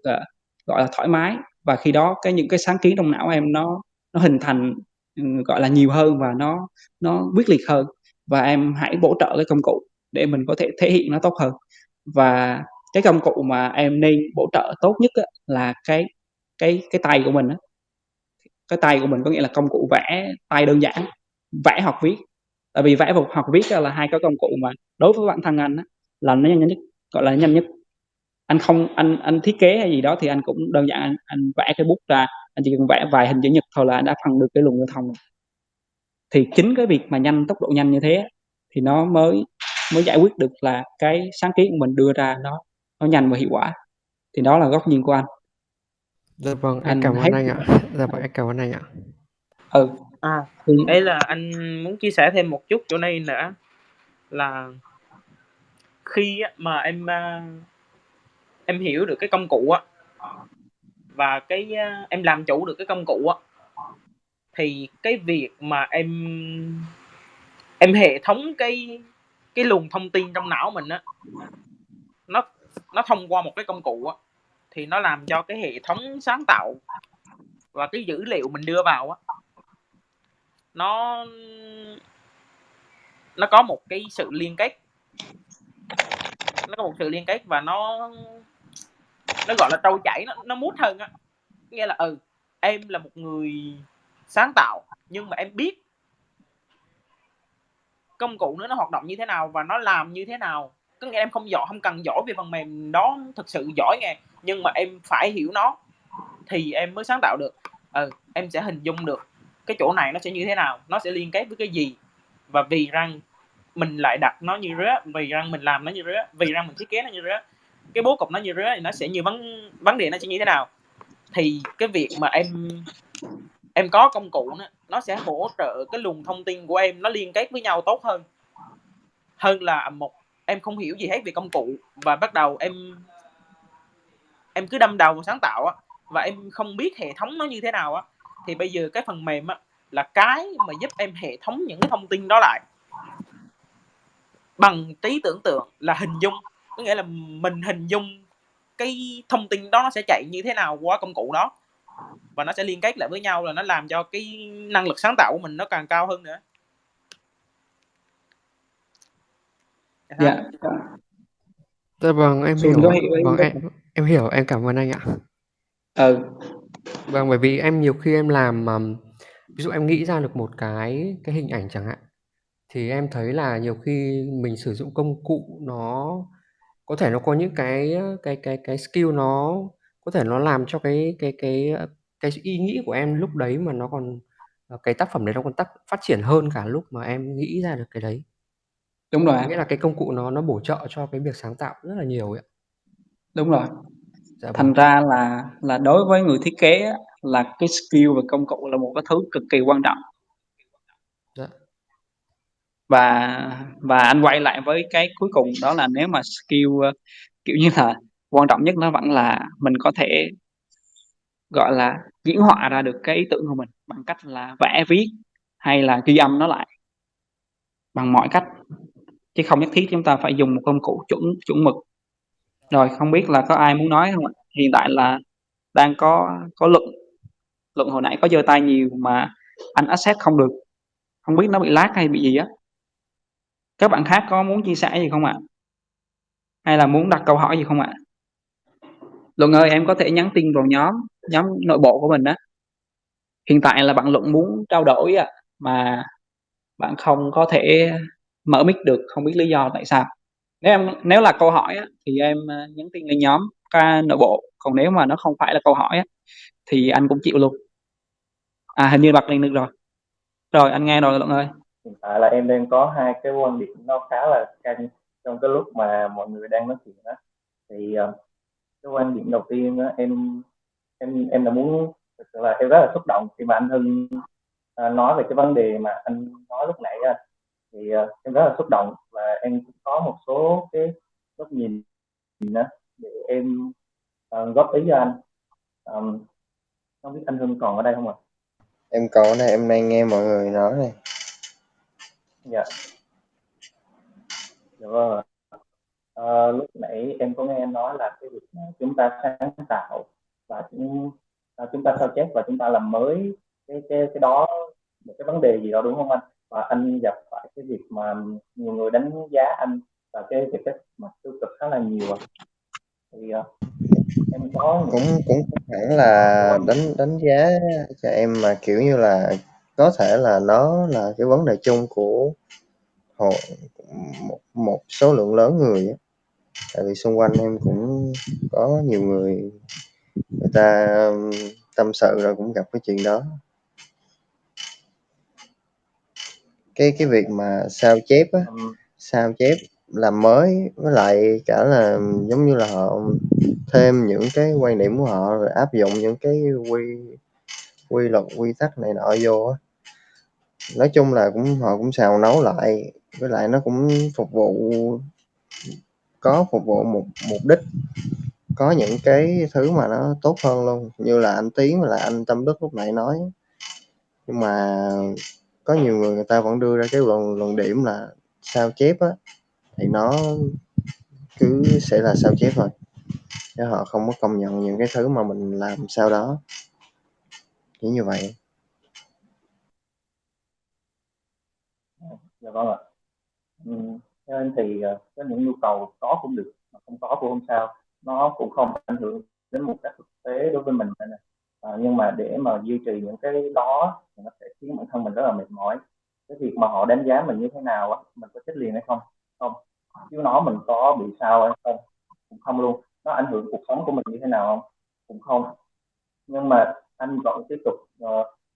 Speaker 1: gọi là, thoải mái, và khi đó những cái sáng kiến trong não em nó hình thành, gọi là, nhiều hơn và nó quyết liệt hơn. Và em hãy bổ trợ cái công cụ để mình có thể thể hiện nó tốt hơn. Và cái công cụ mà em nên bổ trợ tốt nhất á là cái tay của mình á. Cái tay của mình có nghĩa là công cụ vẽ tay đơn giản, vẽ hoặc viết. Tại vì vẽ hoặc viết là hai cái công cụ mà đối với bản thân anh á, là nó nhanh nhất, gọi là nhanh nhất. Anh thiết kế hay gì đó thì anh cũng đơn giản, anh vẽ cái bút ra, anh chỉ cần vẽ vài hình chữ nhật thôi là anh đã phân được cái luồng lưu thông rồi. Thì chính cái việc mà tốc độ nhanh như thế á, thì nó mới mới giải quyết được là cái sáng kiến của mình đưa ra nó nhanh và hiệu quả. Thì đó là góc nhìn của anh.
Speaker 6: Dạ vâng, em
Speaker 1: Anh
Speaker 6: cảm
Speaker 1: hết
Speaker 6: ơn anh ạ. Dạ vâng, em cảm ơn anh ạ.
Speaker 1: ừ
Speaker 5: À,
Speaker 1: thì
Speaker 5: đây là anh muốn chia sẻ thêm một chút chỗ này nữa là khi á, mà em hiểu được cái công cụ á, và em làm chủ được cái công cụ á, thì cái việc mà em hệ thống cái luồng thông tin trong não mình á, nó nó thông qua một cái công cụ á, thì nó làm cho cái hệ thống sáng tạo và cái dữ liệu mình đưa vào á, nó nó có một cái sự liên kết, nó có một sự liên kết và nó gọi là trôi chảy, nó mút hơn á. Nghĩa là em là một người sáng tạo nhưng mà em biết công cụ nó hoạt động như thế nào và nó làm như thế nào. Có nghĩa em không cần giỏi về phần mềm đó thực sự giỏi nghe, nhưng mà em phải hiểu nó thì em mới sáng tạo được. Em sẽ hình dung được cái chỗ này nó sẽ như thế nào, nó sẽ liên kết với cái gì, và vì rằng mình lại đặt nó như thế, vì rằng mình làm nó như thế, vì rằng mình thiết kế nó như thế, cái bố cục nó như thế thì nó sẽ như vấn đề nó sẽ như thế nào. Thì cái việc mà em có công cụ nó sẽ hỗ trợ cái luồng thông tin của em nó liên kết với nhau tốt hơn là em không hiểu gì hết về công cụ và bắt đầu em cứ đâm đầu vào sáng tạo á, và em không biết hệ thống nó như thế nào á. Thì bây giờ cái phần mềm á là cái mà giúp em hệ thống những cái thông tin đó lại bằng trí tưởng tượng, là hình dung. Có nghĩa là mình hình dung cái thông tin đó nó sẽ chạy như thế nào qua công cụ đó, và nó sẽ liên kết lại với nhau, là nó làm cho cái năng lực sáng tạo của mình nó càng cao hơn nữa.
Speaker 1: dạ
Speaker 6: Dạ vâng, em
Speaker 1: Xuân
Speaker 6: hiểu
Speaker 1: có
Speaker 6: ạ.
Speaker 1: hiểu ý
Speaker 6: Vâng,
Speaker 1: đó.
Speaker 6: em hiểu, em cảm ơn anh ạ.
Speaker 1: ừ
Speaker 6: Vâng, bởi vì em nhiều khi em làm ví dụ em nghĩ ra được một cái hình ảnh chẳng hạn, thì em thấy là nhiều khi mình sử dụng công cụ nó có thể nó có những cái skill, nó có thể nó làm cho cái ý nghĩ của em lúc đấy mà nó còn cái tác phẩm đấy nó còn phát triển hơn cả lúc mà em nghĩ ra được cái đấy.
Speaker 1: Đúng rồi
Speaker 6: Có
Speaker 1: anh.
Speaker 6: nghĩa là cái công cụ nó bổ trợ cho cái việc sáng tạo rất là nhiều ấy ạ.
Speaker 1: Đúng rồi,
Speaker 6: Dạ vâng.
Speaker 1: thành ra là đối với người thiết kế á, là cái skill và công cụ là một cái thứ cực kỳ quan trọng.
Speaker 6: Dạ.
Speaker 1: Và anh quay lại với cái cuối cùng, đó là nếu mà skill kiểu như là quan trọng nhất nó vẫn là mình có thể gọi là diễn họa ra được cái ý tưởng của mình bằng cách là vẽ viết hay là ghi âm nó lại bằng mọi cách, chứ không nhất thiết chúng ta phải dùng một công cụ chuẩn chuẩn mực. Rồi không biết là có ai muốn nói không ạ? Hiện tại là đang có luận luận hồi nãy có giơ tay nhiều mà anh accept không được, không biết nó bị lag hay bị gì á. Các bạn khác có muốn chia sẻ gì không ạ? Hay là muốn đặt câu hỏi gì không ạ? Luận ơi, em có thể nhắn tin vào nhóm nội bộ của mình á. Hiện tại là bạn Luận muốn trao đổi á, mà bạn không có thể mở mic được, không biết lý do tại sao. Nếu là câu hỏi á, thì em nhắn tin lên nhóm nội bộ, còn nếu mà nó không phải là câu hỏi á, thì anh cũng chịu luôn. Hình như bật lên được rồi. Rồi anh nghe rồi Luận ơi.
Speaker 4: Hiện tại là em đang có hai cái quan điểm nó khá là căng trong cái lúc mà mọi người đang nói chuyện đó. Thì cái quan điểm đầu tiên đó, em là muốn, thực sự là em rất là xúc động khi mà anh Hưng nói về cái vấn đề mà anh nói lúc nãy á. Thì em rất là xúc động và em cũng có một số cái góc nhìn đó để em góp ý cho anh. Không biết anh Hưng còn ở đây không ạ? Em còn ở đây, em đang nghe mọi người nói này. Dạ. Dạ vâng ạ. Lúc nãy em có nghe em nói là cái việc mà chúng ta sáng tạo và chúng ta sao chép và chúng ta làm mới cái đó, một cái vấn đề gì đó, đúng không anh? Và anh gặp phải cái việc mà nhiều người đánh giá anh và cái mặt tiêu cực khá là nhiều ạ. Thì em có cũng cũng không hẳn là đánh đánh giá cho em, mà kiểu như là có thể là nó là cái vấn đề chung của một một số lượng lớn người á. Tại vì xung quanh em cũng có nhiều người ta tâm sự rồi cũng gặp cái chuyện đó. Cái việc mà sao chép á, sao chép làm mới với lại cả là giống như là họ thêm những cái quan điểm của họ rồi áp dụng những cái quy luật, quy tắc này nọ vô á. Nói chung là họ cũng xào nấu lại, với lại nó cũng phục vụ một mục đích, có những cái thứ mà nó tốt hơn luôn, như là anh Tiến với lại anh Tâm Đức lúc nãy nói. Nhưng mà có nhiều người ta vẫn đưa ra cái luận điểm là sao chép á thì nó cứ sẽ là sao chép thôi, chứ họ không có công nhận những cái thứ mà mình làm sau đó, chỉ như vậy.
Speaker 7: Dạ vâng ạ. Theo anh thì có những nhu cầu có cũng được, mà không có cũng không sao, nó cũng không ảnh hưởng đến một cách thực tế đối với mình này. Nhưng mà để mà duy trì những cái đó thì nó sẽ khiến bản thân mình rất là mệt mỏi. Cái việc mà họ đánh giá mình như thế nào á, mình có chết liền hay không? Không. Chứ nó mình có bị sao hay không? Cũng không luôn. Nó ảnh hưởng cuộc sống của mình như thế nào không? Cũng không. Nhưng mà anh vẫn tiếp tục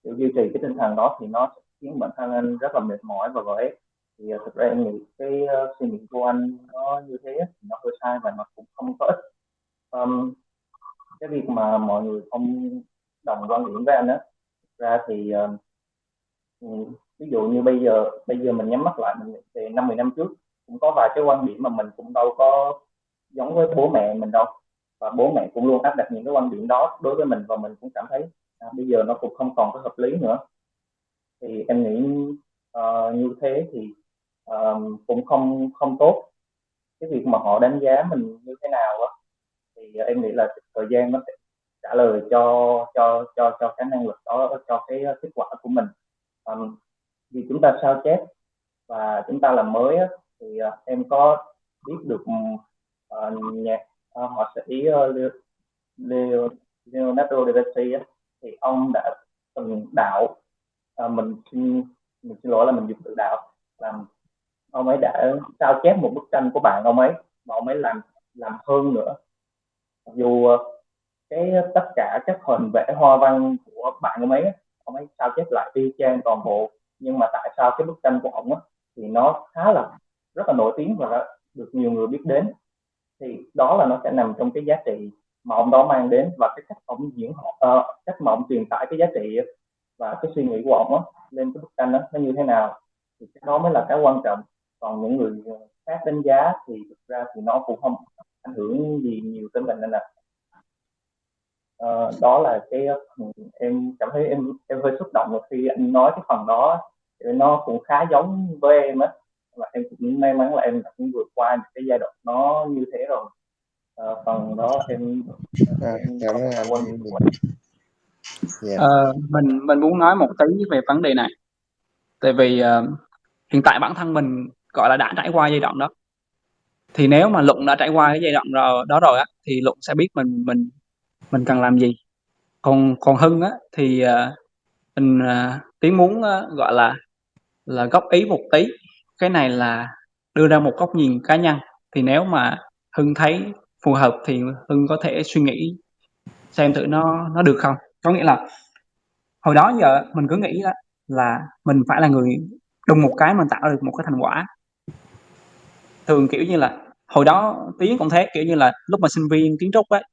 Speaker 7: duy trì cái tinh thần đó thì nó sẽ khiến bản thân anh rất là mệt mỏi và gò ép. Thì thực ra em nghĩ cái suy nghĩ của anh nó như thế thì nó hơi sai và nó cũng không có ích. Cái việc mà mọi người không đồng quan điểm với anh á, ra thì ví dụ như bây giờ mình nhắm mắt lại mình về 50 năm trước, cũng có vài cái quan điểm mà mình cũng đâu có giống với bố mẹ mình đâu, và bố mẹ cũng luôn áp đặt những cái quan điểm đó đối với mình, và mình cũng cảm thấy bây giờ nó cũng không còn có hợp lý nữa. Thì em nghĩ như thế thì cũng không tốt. Cái việc mà họ đánh giá mình như thế nào á, thì em nghĩ là thời gian nó sẽ trả lời cho cái năng lực đó, cho cái kết quả của mình. Vì chúng ta sao chép và chúng ta làm mới á, thì em có biết được nhạc họa sĩ Leonardo da Vinci á, thì ông đã từng đạo mình xin lỗi là mình dùng từ đạo, làm ông ấy đã sao chép một bức tranh của bạn ông ấy, và ông ấy làm hơn nữa. Mặc dù tất cả các hình vẽ hoa văn của bạn ông ấy sao chép lại y chang toàn bộ, nhưng mà tại sao cái bức tranh của ông á thì nó rất là nổi tiếng và được nhiều người biết đến, thì đó là nó sẽ nằm trong cái giá trị mà ông đó mang đến, và cái cách ông cách mà ông truyền tải cái giá trị và cái suy nghĩ của ông á lên cái bức tranh đó nó như thế nào, thì cái đó mới là cái quan trọng. Còn những người khác đánh giá thì thực ra thì nó cũng không ảnh hưởng gì nhiều tới mình, nên là đó là cái em cảm thấy em hơi xúc động khi anh nói cái phần đó, thì nó cũng khá giống với em á, và em cũng may mắn là em đã cũng vượt qua những cái giai đoạn nó như thế rồi. Phần đó em
Speaker 4: Cảm
Speaker 7: không
Speaker 4: ơn
Speaker 7: phải
Speaker 4: anh.
Speaker 7: quan điểm của
Speaker 4: Dạ.
Speaker 1: Mình muốn nói một tí về vấn đề này, tại vì hiện tại bản thân mình gọi là đã trải qua giai đoạn đó, thì nếu mà Luận đã trải qua cái giai đoạn đó rồi á, thì Luận sẽ biết mình cần làm gì. Còn Hưng á thì Tiến muốn gọi là góp ý một tí. Cái này là đưa ra một góc nhìn cá nhân, thì nếu mà Hưng thấy phù hợp thì Hưng có thể suy nghĩ xem thử nó được không. Có nghĩa là hồi đó giờ mình cứ nghĩ là mình phải là người đùng một cái mình tạo được một cái thành quả. Thường kiểu như là hồi đó Tiến cũng thế, kiểu như là lúc mà sinh viên kiến trúc ấy,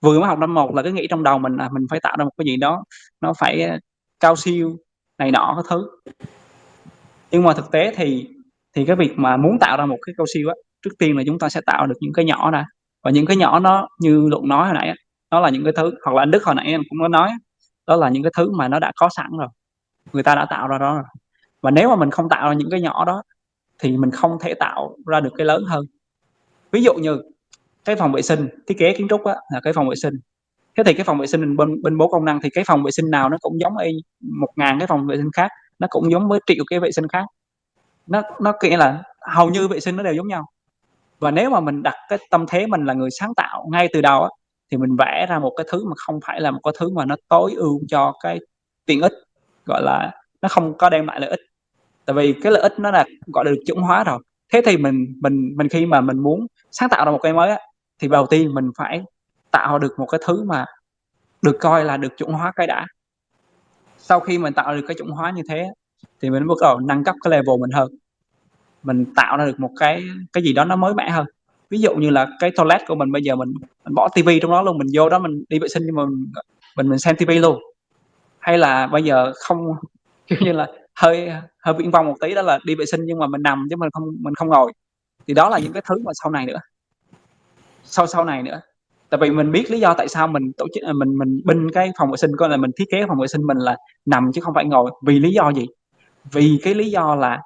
Speaker 1: vừa mới học năm 1 là cứ nghĩ trong đầu mình là mình phải tạo ra một cái gì đó nó phải cao siêu này nọ các thứ. Nhưng mà thực tế thì cái việc mà muốn tạo ra một cái cao siêu á, trước tiên là chúng ta sẽ tạo được những cái nhỏ ra, và những cái nhỏ nó như Luận nói hồi nãy á, đó là những cái thứ, hoặc là anh Đức hồi nãy anh cũng có nói, đó là những cái thứ mà nó đã có sẵn rồi, người ta đã tạo ra đó rồi. Và nếu mà mình không tạo ra những cái nhỏ đó thì mình không thể tạo ra được cái lớn hơn. Ví dụ như cái phòng vệ sinh, thiết kế kiến trúc á, là cái phòng vệ sinh. Thế thì cái phòng vệ sinh bên bố công năng thì cái phòng vệ sinh nào nó cũng giống y 1.000 cái phòng vệ sinh khác, nó cũng giống với triệu cái vệ sinh khác. Nó nghĩa là hầu như vệ sinh nó đều giống nhau. Và nếu mà mình đặt cái tâm thế mình là người sáng tạo ngay từ đầu á, thì mình vẽ ra một cái thứ mà không phải là một cái thứ mà nó tối ưu cho cái tiện ích, gọi là nó không có đem lại lợi ích. Tại vì cái lợi ích nó là gọi là được chuẩn hóa rồi. Thế thì mình khi mà mình muốn sáng tạo ra một cái mới á, thì đầu tiên mình phải tạo được một cái thứ mà được coi là được chuẩn hóa cái đã. Sau khi mình tạo được cái chuẩn hóa như thế thì mình bắt đầu nâng cấp cái level mình hơn. Mình tạo ra được một cái gì đó nó mới mẻ hơn. Ví dụ như là cái toilet của mình bây giờ mình bỏ tivi trong đó luôn, mình vô đó mình đi vệ sinh nhưng mà mình xem tivi luôn. Hay là bây giờ không kiểu như là hơi hơi viển vông một tí, đó là đi vệ sinh nhưng mà mình nằm chứ mình không ngồi. Thì đó là những cái thứ mà sau này nữa. Tại vì mình biết lý do tại sao mình tổ chức mình binh cái phòng vệ sinh, coi là mình thiết kế phòng vệ sinh mình là nằm chứ không phải ngồi. Vì lý do gì? Vì cái lý do là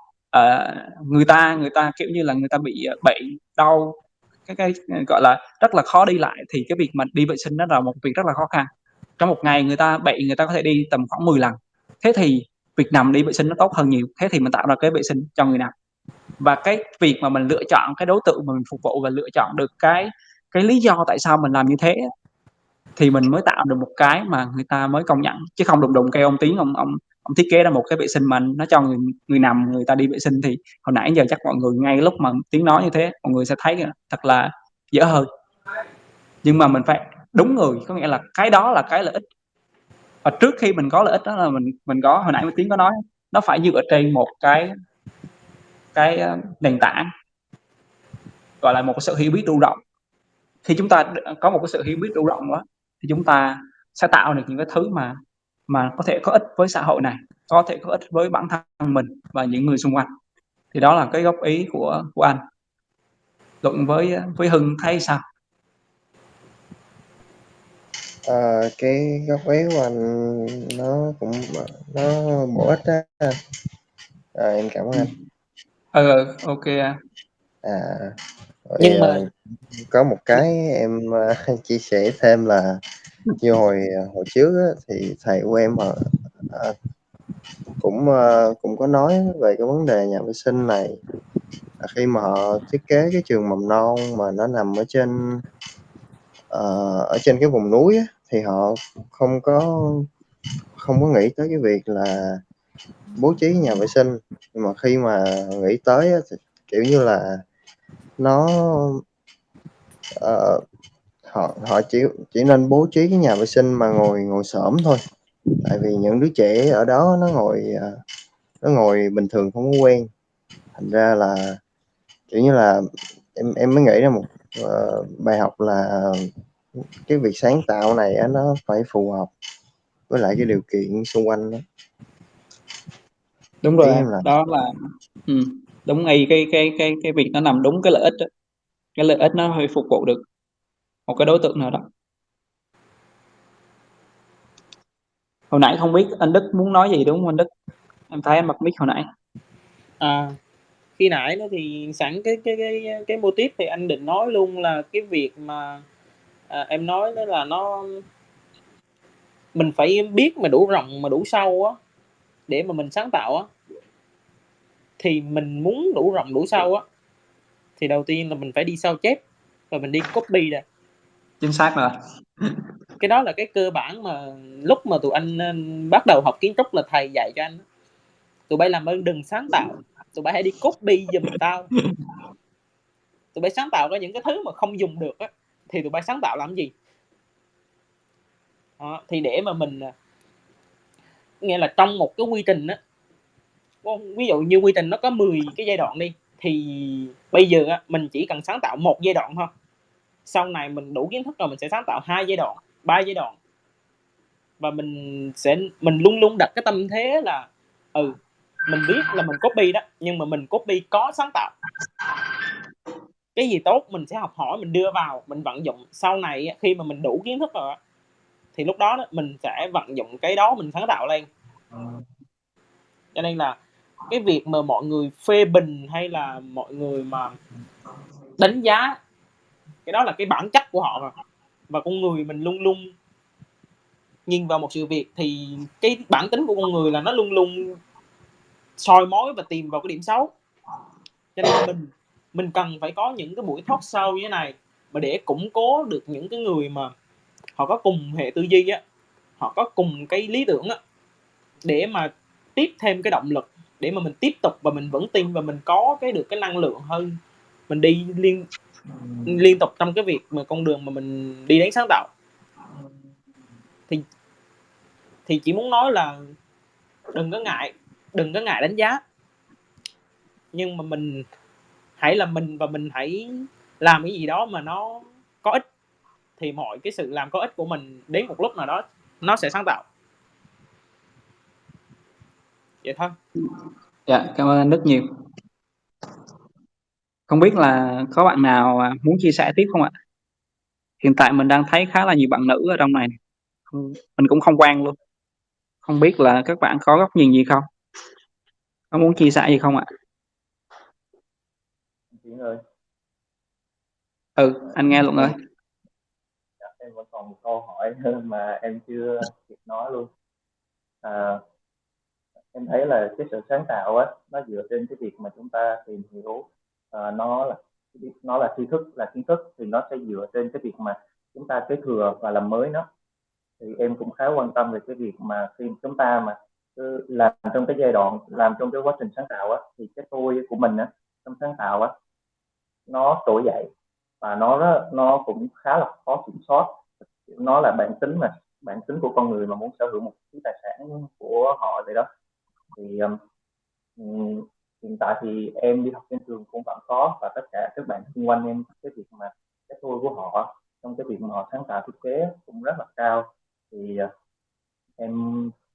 Speaker 1: người ta kiểu như là người ta bị bệnh đau, gọi là rất là khó đi lại, thì cái việc mà đi vệ sinh nó là một việc rất là khó khăn. Trong một ngày người ta bệnh, người ta có thể đi tầm khoảng 10 lần. Thế thì việc nằm đi vệ sinh nó tốt hơn nhiều. Thế thì mình tạo ra cái vệ sinh cho người nằm. Và cái việc mà mình lựa chọn cái đối tượng mà mình phục vụ và lựa chọn được cái lý do tại sao mình làm như thế, thì mình mới tạo được một cái mà người ta mới công nhận. Chứ không đùng kêu ông Tiến ông thiết kế ra một cái vệ sinh mà nó cho người nằm, người ta đi vệ sinh, thì hồi nãy giờ chắc mọi người ngay lúc mà Tiến nói như thế, mọi người sẽ thấy thật là dở hơi. Nhưng mà mình phải đúng người, có nghĩa là cái đó là cái lợi ích. Và trước khi mình có lợi ích đó là mình có, hồi nãy Tiến có nói, nó phải dựa trên một cái nền tảng, gọi là một cái sự hiểu biết đủ rộng. Khi chúng ta có một cái sự hiểu biết đủ rộng đó, thì chúng ta sẽ tạo được những cái thứ mà có thể có ích với xã hội này, có thể có ích với bản thân mình và những người xung quanh. Thì đó là cái góp ý của anh. Luận với Hưng thấy sao?
Speaker 4: Cái góp ý của anh nó cũng bổ ích đó. Em cảm ơn anh.
Speaker 1: Ok.
Speaker 4: Rồi,
Speaker 5: Nhưng mà
Speaker 4: có một cái em chia sẻ thêm là như hồi trước á, thì thầy của em cũng có nói về cái vấn đề nhà vệ sinh này, là khi mà họ thiết kế cái trường mầm non mà nó nằm ở trên cái vùng núi á, thì họ không có nghĩ tới cái việc là bố trí nhà vệ sinh. Nhưng mà khi mà nghĩ tới á, thì kiểu như là nó ờ, họ chỉ nên bố trí cái nhà vệ sinh mà ngồi xổm thôi. Tại vì những đứa trẻ ở đó nó ngồi bình thường không có quen, thành ra là kiểu như là em mới nghĩ ra một bài học là cái việc sáng tạo này á, nó phải phù hợp với lại cái điều kiện xung quanh đó.
Speaker 1: Đúng
Speaker 4: Ý
Speaker 1: rồi,
Speaker 4: em là
Speaker 1: đó là đúng ngay cái việc nó nằm đúng cái lợi ích đó. Cái lợi ích nó phải phục vụ được một cái đối tượng nào đó. Hồi nãy không biết anh Đức muốn nói gì đúng không anh Đức? Em thấy anh bật mic hồi nãy.
Speaker 5: Khi nãy đó thì sẵn cái mô típ thì anh định nói luôn là cái việc mà em nói đó là mình phải biết mà đủ rộng mà đủ sâu á để mà mình sáng tạo á. Thì mình muốn đủ rộng đủ sâu á thì đầu tiên là mình phải đi sao chép và mình đi copy ra.
Speaker 1: Chính xác rồi.
Speaker 5: Cái đó là cái cơ bản mà lúc mà tụi anh bắt đầu học kiến trúc là thầy dạy cho anh. Tụi bay làm ơn đừng sáng tạo, tụi bay hãy đi copy giùm tao. Tụi bay sáng tạo ra những cái thứ mà không dùng được á thì tụi bay sáng tạo làm gì? Đó, thì để mà mình nghĩa là trong một cái quy trình á, ví dụ như quy trình nó có 10 cái giai đoạn đi, thì bây giờ á, mình chỉ cần sáng tạo một giai đoạn thôi. Sau này mình đủ kiến thức rồi mình sẽ sáng tạo 2 giai đoạn, 3 giai đoạn. Và mình luôn luôn đặt cái tâm thế là mình biết là mình copy đó, nhưng mà mình copy có sáng tạo. Cái gì tốt mình sẽ học hỏi, mình đưa vào, mình vận dụng. Sau này khi mà mình đủ kiến thức rồi thì lúc đó mình sẽ vận dụng cái đó, mình sáng tạo lên. Cho nên là cái việc mà mọi người phê bình hay là mọi người mà đánh giá, cái đó là cái bản chất của họ rồi. Và con người mình luôn luôn nhìn vào một sự việc thì cái bản tính của con người là nó luôn luôn soi mói và tìm vào cái điểm xấu. Cho nên mình cần phải có những cái buổi talk show như thế này mà để củng cố được những cái người mà họ có cùng hệ tư duy á, họ có cùng cái lý tưởng á, để mà tiếp thêm cái động lực để mà mình tiếp tục và mình vững tin và mình có được cái năng lượng hơn, mình đi liên tục trong cái việc mà con đường mà mình đi đến sáng tạo. Thì chỉ muốn nói là đừng có ngại đánh giá, nhưng mà mình hãy là mình và mình hãy làm cái gì đó mà nó có ích, thì mọi cái sự làm có ích của mình đến một lúc nào đó nó sẽ sáng tạo. Vậy thôi.
Speaker 1: Dạ, cảm ơn anh rất nhiều. Không biết là có bạn nào muốn chia sẻ tiếp không ạ? Hiện tại mình đang thấy khá là nhiều bạn nữ ở trong này. Mình cũng không quen luôn. Không biết là các bạn có góc nhìn gì không? Có muốn chia sẻ gì không ạ?
Speaker 7: Tiến ơi,
Speaker 1: Anh nghe Luận ơi.
Speaker 7: em vẫn còn một câu hỏi mà em chưa kịp nói luôn. À, em thấy là cái sự sáng tạo á, nó dựa trên cái việc mà chúng ta tìm hiểu, nó là tri thức, là kiến thức, thì nó sẽ dựa trên cái việc mà chúng ta kế thừa và làm mới nó. Thì em cũng khá quan tâm về cái việc mà khi chúng ta mà cứ làm trong cái giai đoạn, làm trong cái quá trình sáng tạo á, thì cái tôi của mình á, trong sáng tạo á, nó trỗi dậy và nó cũng khá là khó kiểm soát. Nó là bản tính mà, bản tính của con người mà muốn sở hữu một thứ tài sản của họ vậy đó. Thì hiện tại thì em đi học trên trường cũng vẫn có, và tất cả các bạn xung quanh em, cái việc mà cái tôi của họ trong cái việc mà họ sáng tạo thiết kế cũng rất là cao. Thì em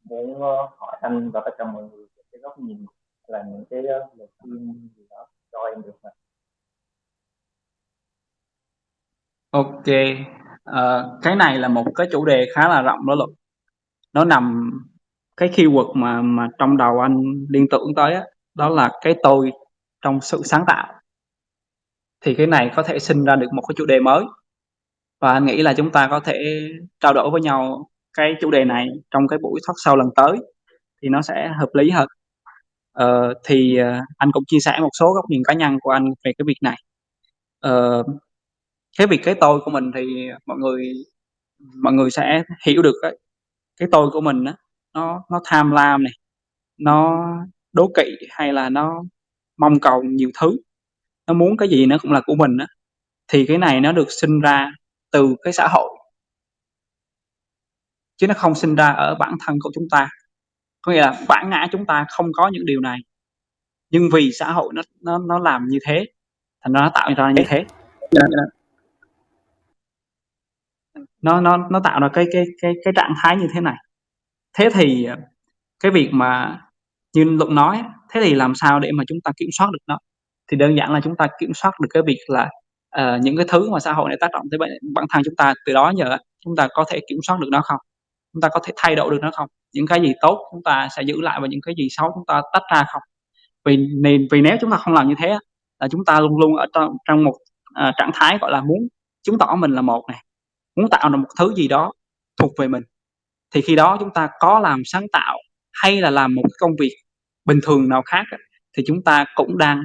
Speaker 7: muốn hỏi anh và tất cả mọi người cái góc nhìn, là những cái lời khuyên gì đó cho em được mà.
Speaker 1: Ok. Cái này là một cái chủ đề khá là rộng đó Luận. Nó nằm cái keyword mà trong đầu anh liên tưởng tới á, đó là cái tôi trong sự sáng tạo. Thì cái này có thể sinh ra được một cái chủ đề mới, và anh nghĩ là chúng ta có thể trao đổi với nhau cái chủ đề này trong cái buổi talk show lần tới thì nó sẽ hợp lý hơn. Anh cũng chia sẻ một số góc nhìn cá nhân của anh về cái việc này. Ờ, cái việc cái tôi của mình thì mọi người sẽ hiểu được cái tôi của mình á, nó tham lam này, nó đố kỵ, hay là nó mong cầu nhiều thứ, nó muốn cái gì nó cũng là của mình á. Thì cái này nó được sinh ra từ cái xã hội, chứ nó không sinh ra ở bản thân của chúng ta. Có nghĩa là bản ngã chúng ta không có những điều này, nhưng vì xã hội nó làm như thế, thành ra nó tạo ra như thế. Nó tạo ra cái trạng thái như thế này. Thế thì cái việc mà như Luận nói, thế thì làm sao để mà chúng ta kiểm soát được nó? Thì đơn giản là chúng ta kiểm soát được cái việc là những cái thứ mà xã hội này tác động tới bản thân chúng ta từ đó giờ, chúng ta có thể kiểm soát được nó không? Chúng ta có thể thay đổi được nó không? Những cái gì tốt chúng ta sẽ giữ lại, và những cái gì xấu chúng ta tách ra không? Vì nếu chúng ta không làm như thế là chúng ta luôn luôn ở trong một trạng thái gọi là muốn chứng tỏ mình là một này, muốn tạo ra một thứ gì đó thuộc về mình. Thì khi đó chúng ta có làm sáng tạo hay là làm một cái công việc bình thường nào khác thì chúng ta cũng đang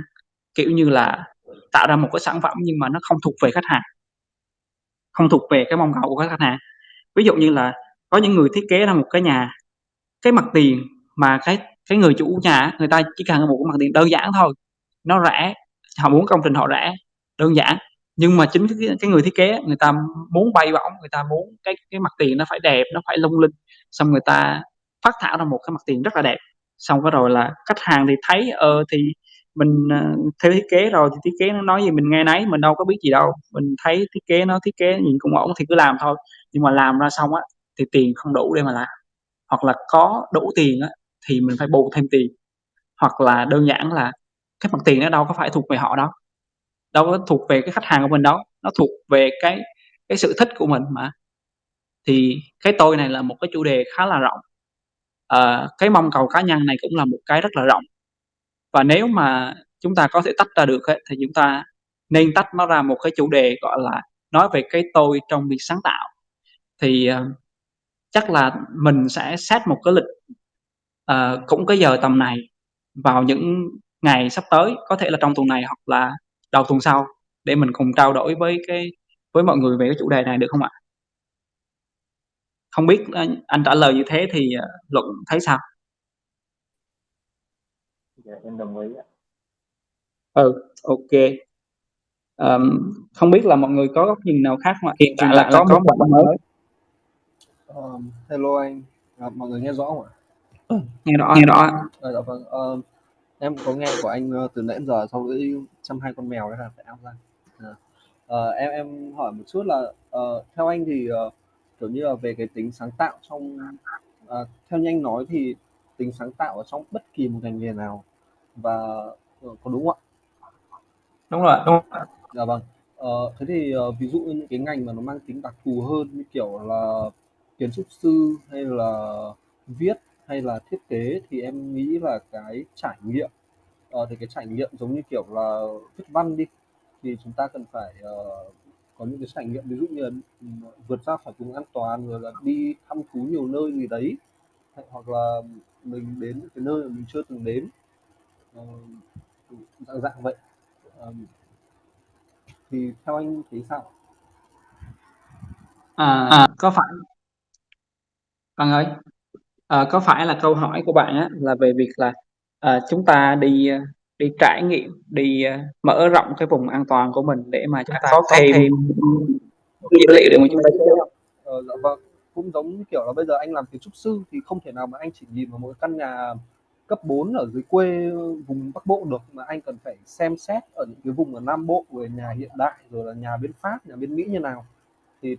Speaker 1: kiểu như là tạo ra một cái sản phẩm, nhưng mà nó không thuộc về khách hàng, không thuộc về cái mong cầu của khách hàng. Ví dụ như là có những người thiết kế ra một cái nhà, cái mặt tiền mà cái người chủ nhà người ta chỉ cần một cái mặt tiền đơn giản thôi, nó rẻ, họ muốn công trình họ rẻ, đơn giản. Nhưng mà chính cái người thiết kế người ta muốn bay bổng, người ta muốn cái mặt tiền nó phải đẹp, nó phải lung linh, xong người ta phát thảo ra một cái mặt tiền rất là đẹp. Xong cái rồi là khách hàng thì thấy thì mình theo thiết kế rồi thì thiết kế nó nói gì mình nghe nấy, mình đâu có biết gì đâu, mình thấy thiết kế nhìn cũng ổn thì cứ làm thôi. Nhưng mà làm ra xong á thì tiền không đủ để mà làm, hoặc là có đủ tiền á thì mình phải bù thêm tiền, hoặc là đơn giản là cái mặt tiền nó đâu có phải thuộc về họ đâu, đâu có thuộc về cái khách hàng của mình đâu, nó thuộc về cái sự thích của mình mà. Thì cái tôi này là một cái chủ đề khá là rộng. Cái mong cầu cá nhân này cũng là một cái rất là rộng, và nếu mà chúng ta có thể tách ra được ấy, thì chúng ta nên tách nó ra một cái chủ đề gọi là nói về cái tôi trong việc sáng tạo. Thì chắc là mình sẽ set một cái lịch cũng cái giờ tầm này vào những ngày sắp tới, có thể là trong tuần này hoặc là đầu tuần sau, để mình cùng trao đổi với mọi người về cái chủ đề này được không ạ? Không biết anh trả lời như thế thì Luận thấy sao?
Speaker 7: em đồng ý ạ.
Speaker 1: Ok. Không biết là mọi người có góc nhìn nào khác không ạ?
Speaker 8: Hiện
Speaker 1: Hiện
Speaker 8: tại là
Speaker 1: tại là
Speaker 8: có
Speaker 1: có
Speaker 8: một
Speaker 1: một
Speaker 8: bạn
Speaker 1: bạn
Speaker 8: mới.
Speaker 1: mới.
Speaker 9: Hello anh, mọi người nghe rõ không ạ?
Speaker 1: Nghe rõ
Speaker 8: Nghe
Speaker 1: ạ.
Speaker 8: rõ ạ.
Speaker 9: Dạ vâng, em có nghe của anh từ nãy đến giờ sau đấy chăm hai con mèo đấy là phải áo ra. Dạ. Em hỏi một chút là theo anh thì kiểu như là về cái tính sáng tạo trong theo như anh nói thì tính sáng tạo ở trong bất kỳ một ngành nghề nào và có đúng không ạ?
Speaker 1: Đúng rồi ạ.
Speaker 8: Đúng.
Speaker 9: Dạ vâng. Thế thì ví dụ như những cái ngành mà nó mang tính đặc thù hơn như kiểu là kiến trúc sư hay là viết hay là thiết kế thì em nghĩ là cái trải nghiệm thì cái trải nghiệm giống như kiểu là viết văn đi thì chúng ta cần phải có những cái trải nghiệm ví dụ như là vượt ra khỏi vùng an toàn rồi là đi thăm thú nhiều nơi gì đấy hoặc là mình đến những cái nơi mà mình chưa từng đến. Ờ, dạng dạng vậy. Ờ, thì theo anh thấy sao?
Speaker 8: À,
Speaker 1: Có phải Văn ơi, có phải là câu hỏi của bạn á là về việc là chúng ta đi trải nghiệm, mở rộng cái vùng an toàn của mình để mà chúng ta
Speaker 8: có
Speaker 1: có
Speaker 8: thêm
Speaker 1: thêm
Speaker 8: dữ liệu để mà chúng ta
Speaker 9: Dạ vâng, cũng giống như kiểu là bây giờ anh làm kiến trúc sư thì không thể nào mà anh chỉ nhìn vào một cái căn nhà cấp 4 ở dưới quê vùng Bắc Bộ được mà anh cần phải xem xét ở những cái vùng ở Nam Bộ rồi nhà hiện đại rồi là nhà bên Pháp, nhà bên Mỹ như nào thì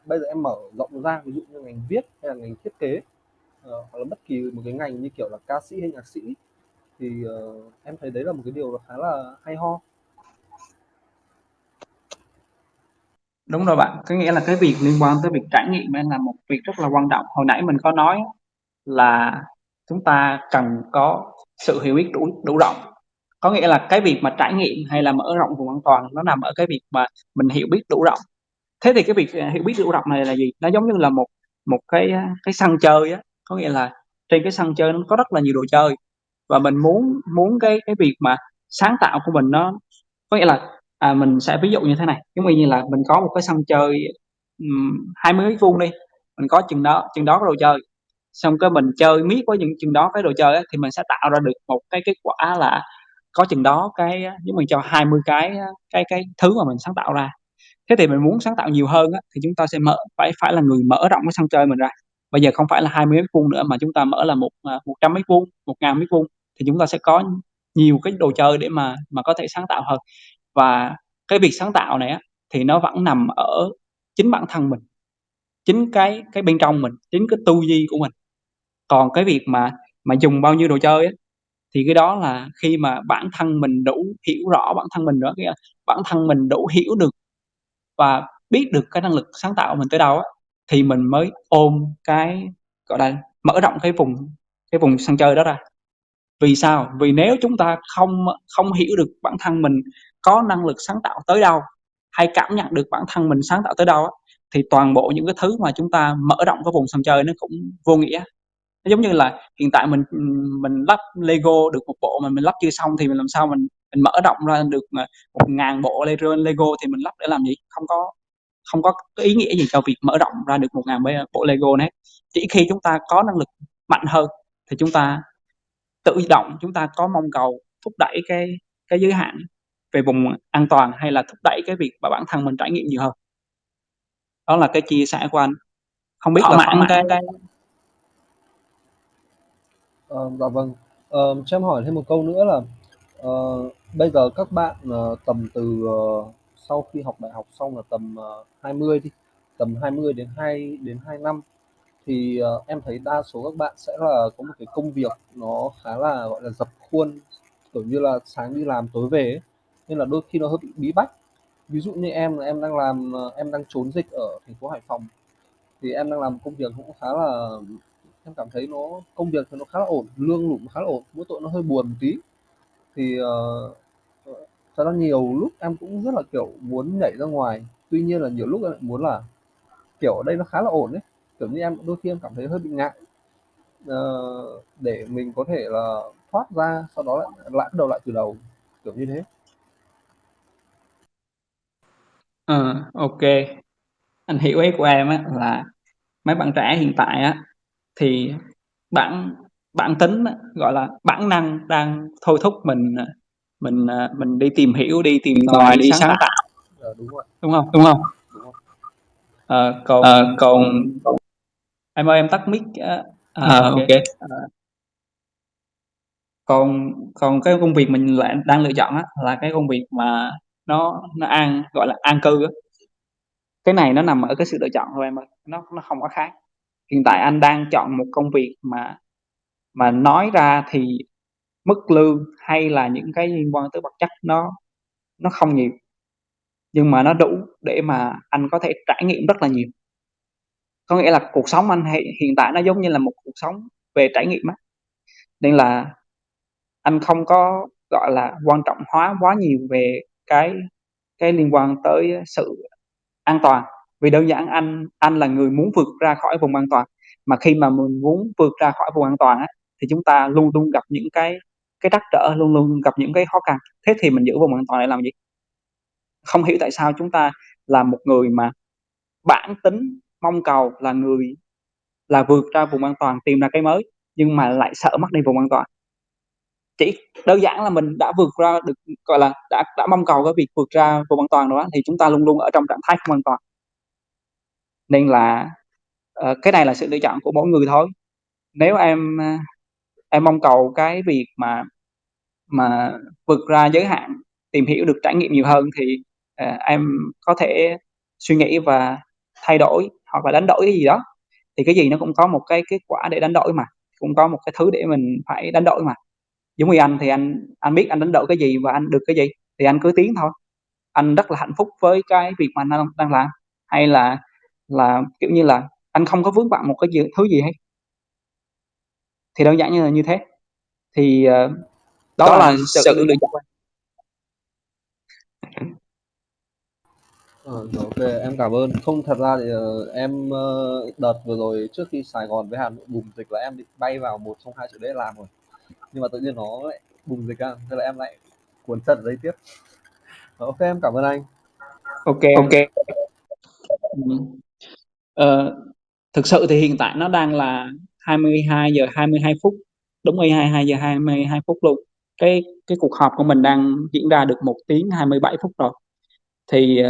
Speaker 9: bây giờ em mở rộng ra ví dụ như ngành viết hay là ngành thiết kế hoặc là bất kỳ một cái ngành như kiểu là ca sĩ hay nhạc sĩ thì em thấy đấy là một cái điều khá là hay ho.
Speaker 1: đúng rồi bạn. Có nghĩa là cái việc liên quan tới việc trải nghiệm ấy là một việc rất là quan trọng. Hồi nãy mình có nói là chúng ta cần có sự hiểu biết đủ đủ rộng. Có nghĩa là cái việc mà trải nghiệm hay là mở rộng vùng an toàn nó nằm ở cái việc mà mình hiểu biết đủ rộng. Thế thì cái việc hiểu biết đủ rộng này là gì? Nó giống như là một một cái sân chơi á, có nghĩa là trên cái sân chơi nó có rất là nhiều đồ chơi và mình muốn muốn cái việc mà sáng tạo của mình nó có nghĩa là mình sẽ ví dụ như thế này, giống như là mình có một cái sân chơi 20 mét vuông đi, mình có chừng đó cái đồ chơi, xong cái mình chơi miết với những chừng đó cái đồ chơi á, thì mình sẽ tạo ra được một cái kết quả là có chừng đó cái nếu mình cho 20 cái thứ mà mình sáng tạo ra. Thế thì mình muốn sáng tạo nhiều hơn á, thì chúng ta sẽ phải phải là người mở rộng cái sân chơi mình ra. Bây giờ không phải là 20 mét vuông nữa mà chúng ta mở là 100 mét vuông, 1.000 mét vuông thì chúng ta sẽ có nhiều cái đồ chơi để mà có thể sáng tạo hơn. Và cái việc sáng tạo này á thì nó vẫn nằm ở chính bản thân mình, chính cái bên trong mình, chính cái tư duy của mình. Còn cái việc mà dùng bao nhiêu đồ chơi á thì cái đó là khi mà bản thân mình đủ hiểu rõ bản thân mình nữa, nghĩa là bản thân mình đủ hiểu được và biết được cái năng lực sáng tạo của mình tới đâu á, thì mình mới ôm cái, gọi là, mở rộng cái vùng sân chơi đó ra. Vì sao? Vì nếu chúng ta không không hiểu được bản thân mình có năng lực sáng tạo tới đâu, hay cảm nhận được bản thân mình sáng tạo tới đâu á, thì toàn bộ những cái thứ mà chúng ta mở rộng cái vùng sân chơi nó cũng vô nghĩa. Nó giống như là hiện tại mình lắp Lego được một bộ mà mình lắp chưa xong thì mình làm sao mình mở rộng ra được 1.000 bộ Lego thì mình lắp để làm gì? Không có cái ý nghĩa gì cho việc mở rộng ra được 1.000 bộ Lego này. Chỉ khi chúng ta có năng lực mạnh hơn thì chúng ta tự động chúng ta có mong cầu thúc đẩy cái giới hạn về vùng an toàn hay là thúc đẩy cái việc mà bản thân mình trải nghiệm nhiều hơn. Đó là cái chia sẻ của anh. Không biết
Speaker 8: thỏa
Speaker 1: là
Speaker 8: mãn cái
Speaker 9: Dạ vâng. Cho em hỏi thêm một câu nữa là ờ, bây giờ các bạn tầm từ sau khi học đại học xong là tầm 20 đi, tầm 20 đến 2 năm thì em thấy đa số các bạn sẽ là có một cái công việc nó khá là gọi là dập khuôn, kiểu như là sáng đi làm tối về ấy. Nên là đôi khi nó hơi bị bí bách. Ví dụ như em là em đang làm em đang trốn dịch ở thành phố Hải Phòng thì em đang làm công việc cũng khá là em cảm thấy công việc thì nó khá là ổn, lương lụng khá là ổn, mỗi tội nó hơi buồn một tí thì thật ra nhiều lúc em cũng rất là kiểu muốn nhảy ra ngoài, tuy nhiên là nhiều lúc em lại muốn là kiểu ở đây nó khá là ổn ấy, kiểu như em đôi khi em cảm thấy hơi bị ngại để mình có thể là thoát ra sau đó lại bắt đầu lại từ đầu kiểu như thế.
Speaker 1: Ok, anh hiểu ý của em á là mấy bạn trẻ hiện tại á thì bạn bản tính á, gọi là bản năng đang thôi thúc mình đi tìm hiểu, đi tìm tòi, đi sáng tạo,
Speaker 9: Đúng rồi.
Speaker 1: đúng không?
Speaker 9: Đúng rồi.
Speaker 1: Còn
Speaker 8: Còn
Speaker 1: em ơi em tắt mic ok.
Speaker 8: ok.
Speaker 1: Còn còn cái công việc mình lại đang lựa chọn á là cái công việc mà nó gọi là an cư á. Cái này nó nằm ở cái sự lựa chọn thôi em ơi, nó không có khác. Hiện tại anh đang chọn một công việc mà nói ra thì mức lương hay là những cái liên quan tới vật chất nó không nhiều, nhưng mà nó đủ để mà anh có thể trải nghiệm rất là nhiều. Có nghĩa là cuộc sống anh hiện tại nó giống như là một cuộc sống về trải nghiệm á, nên là anh không có, gọi là, quan trọng hóa quá nhiều về cái liên quan tới sự an toàn. Vì đơn giản anh là người muốn vượt ra khỏi vùng an toàn, mà khi mà mình muốn vượt ra khỏi vùng an toàn á, thì chúng ta luôn luôn gặp những cái trắc trở, luôn luôn gặp những cái khó khăn. Thế thì mình giữ vùng an toàn để làm gì? Không hiểu tại sao chúng ta là một người mà bản tính mong cầu là vượt ra vùng an toàn, tìm ra cái mới, nhưng mà lại sợ mất đi vùng an toàn. Chỉ đơn giản là mình đã vượt ra được, gọi là, đã mong cầu cái việc vượt ra vùng an toàn rồi á, thì chúng ta luôn luôn ở trong trạng thái không an toàn. Nên là, cái này là sự lựa chọn của mỗi người thôi. Nếu em mong cầu cái việc mà vượt ra giới hạn, tìm hiểu được trải nghiệm nhiều hơn thì, em có thể suy nghĩ và thay đổi hoặc là đánh đổi cái gì đó. Thì cái gì nó cũng có một cái kết quả để đánh đổi mà, cũng có một cái thứ để mình phải đánh đổi mà. Giống như anh thì anh biết anh đánh đổi cái gì và anh được cái gì thì anh cứ tiến thôi. Anh rất là hạnh phúc với cái việc mà anh đang làm, hay là, kiểu như là, anh không có vướng bận một cái thứ gì hết. Thì đơn giản như là như thế. Thì, đó
Speaker 8: đó
Speaker 1: là
Speaker 8: là
Speaker 1: sự
Speaker 8: sự
Speaker 1: lựa
Speaker 8: lựa
Speaker 1: chọn của
Speaker 9: Rồi, ok, em cảm ơn. Không, thật ra thì em đợt vừa rồi trước khi Sài Gòn với Hà Nội bùng dịch là em định bay vào một trong hai chỗ đấy làm rồi. Nhưng mà tự nhiên nó lại bùng dịch ra, thế là em lại cuốn chân ở đây tiếp. Ok, em cảm ơn anh.
Speaker 1: ok.
Speaker 8: ok.
Speaker 1: Ừm. Ờ, thực sự thì hiện tại nó đang là 22:22, đúng 22:22 luôn. Cái cuộc họp của mình đang diễn ra được 1 tiếng 27 phút rồi. Thì,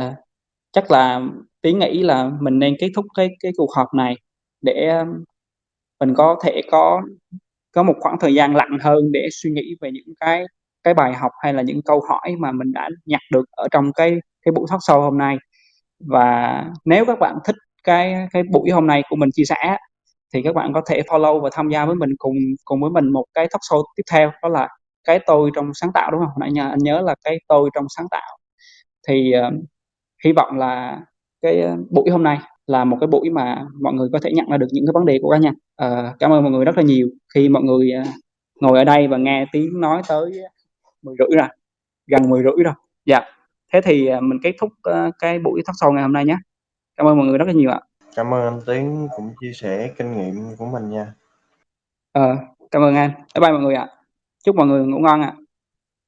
Speaker 1: chắc là Tiến nghĩ là mình nên kết thúc cái cuộc họp này để, mình có thể có một khoảng thời gian lặng hơn để suy nghĩ về những cái bài học hay là những câu hỏi mà mình đã nhặt được ở trong cái buổi talk show hôm nay. Và nếu các bạn thích cái buổi hôm nay của mình chia sẻ thì các bạn có thể follow và tham gia với mình cùng cùng với mình một cái talk show tiếp theo, đó là cái tôi trong sáng tạo, đúng không? Hồi nãy anh nhớ là cái tôi trong sáng tạo. Thì, hy vọng là cái, buổi hôm nay là một cái buổi mà mọi người có thể nhận ra được những cái vấn đề của cá nhân. Cảm ơn mọi người rất là nhiều khi mọi người, ngồi ở đây và nghe Tiến nói tới 10:30 rồi, gần 10:30 rồi. Dạ, thế thì, mình kết thúc, cái buổi talk show ngày hôm nay nhé. Cảm ơn mọi người rất là nhiều ạ.
Speaker 4: Cảm ơn anh Tiến cũng chia sẻ kinh nghiệm của mình nha.
Speaker 1: Cảm ơn anh. Bye bye mọi người ạ. Chúc mọi người ngủ ngon ạ.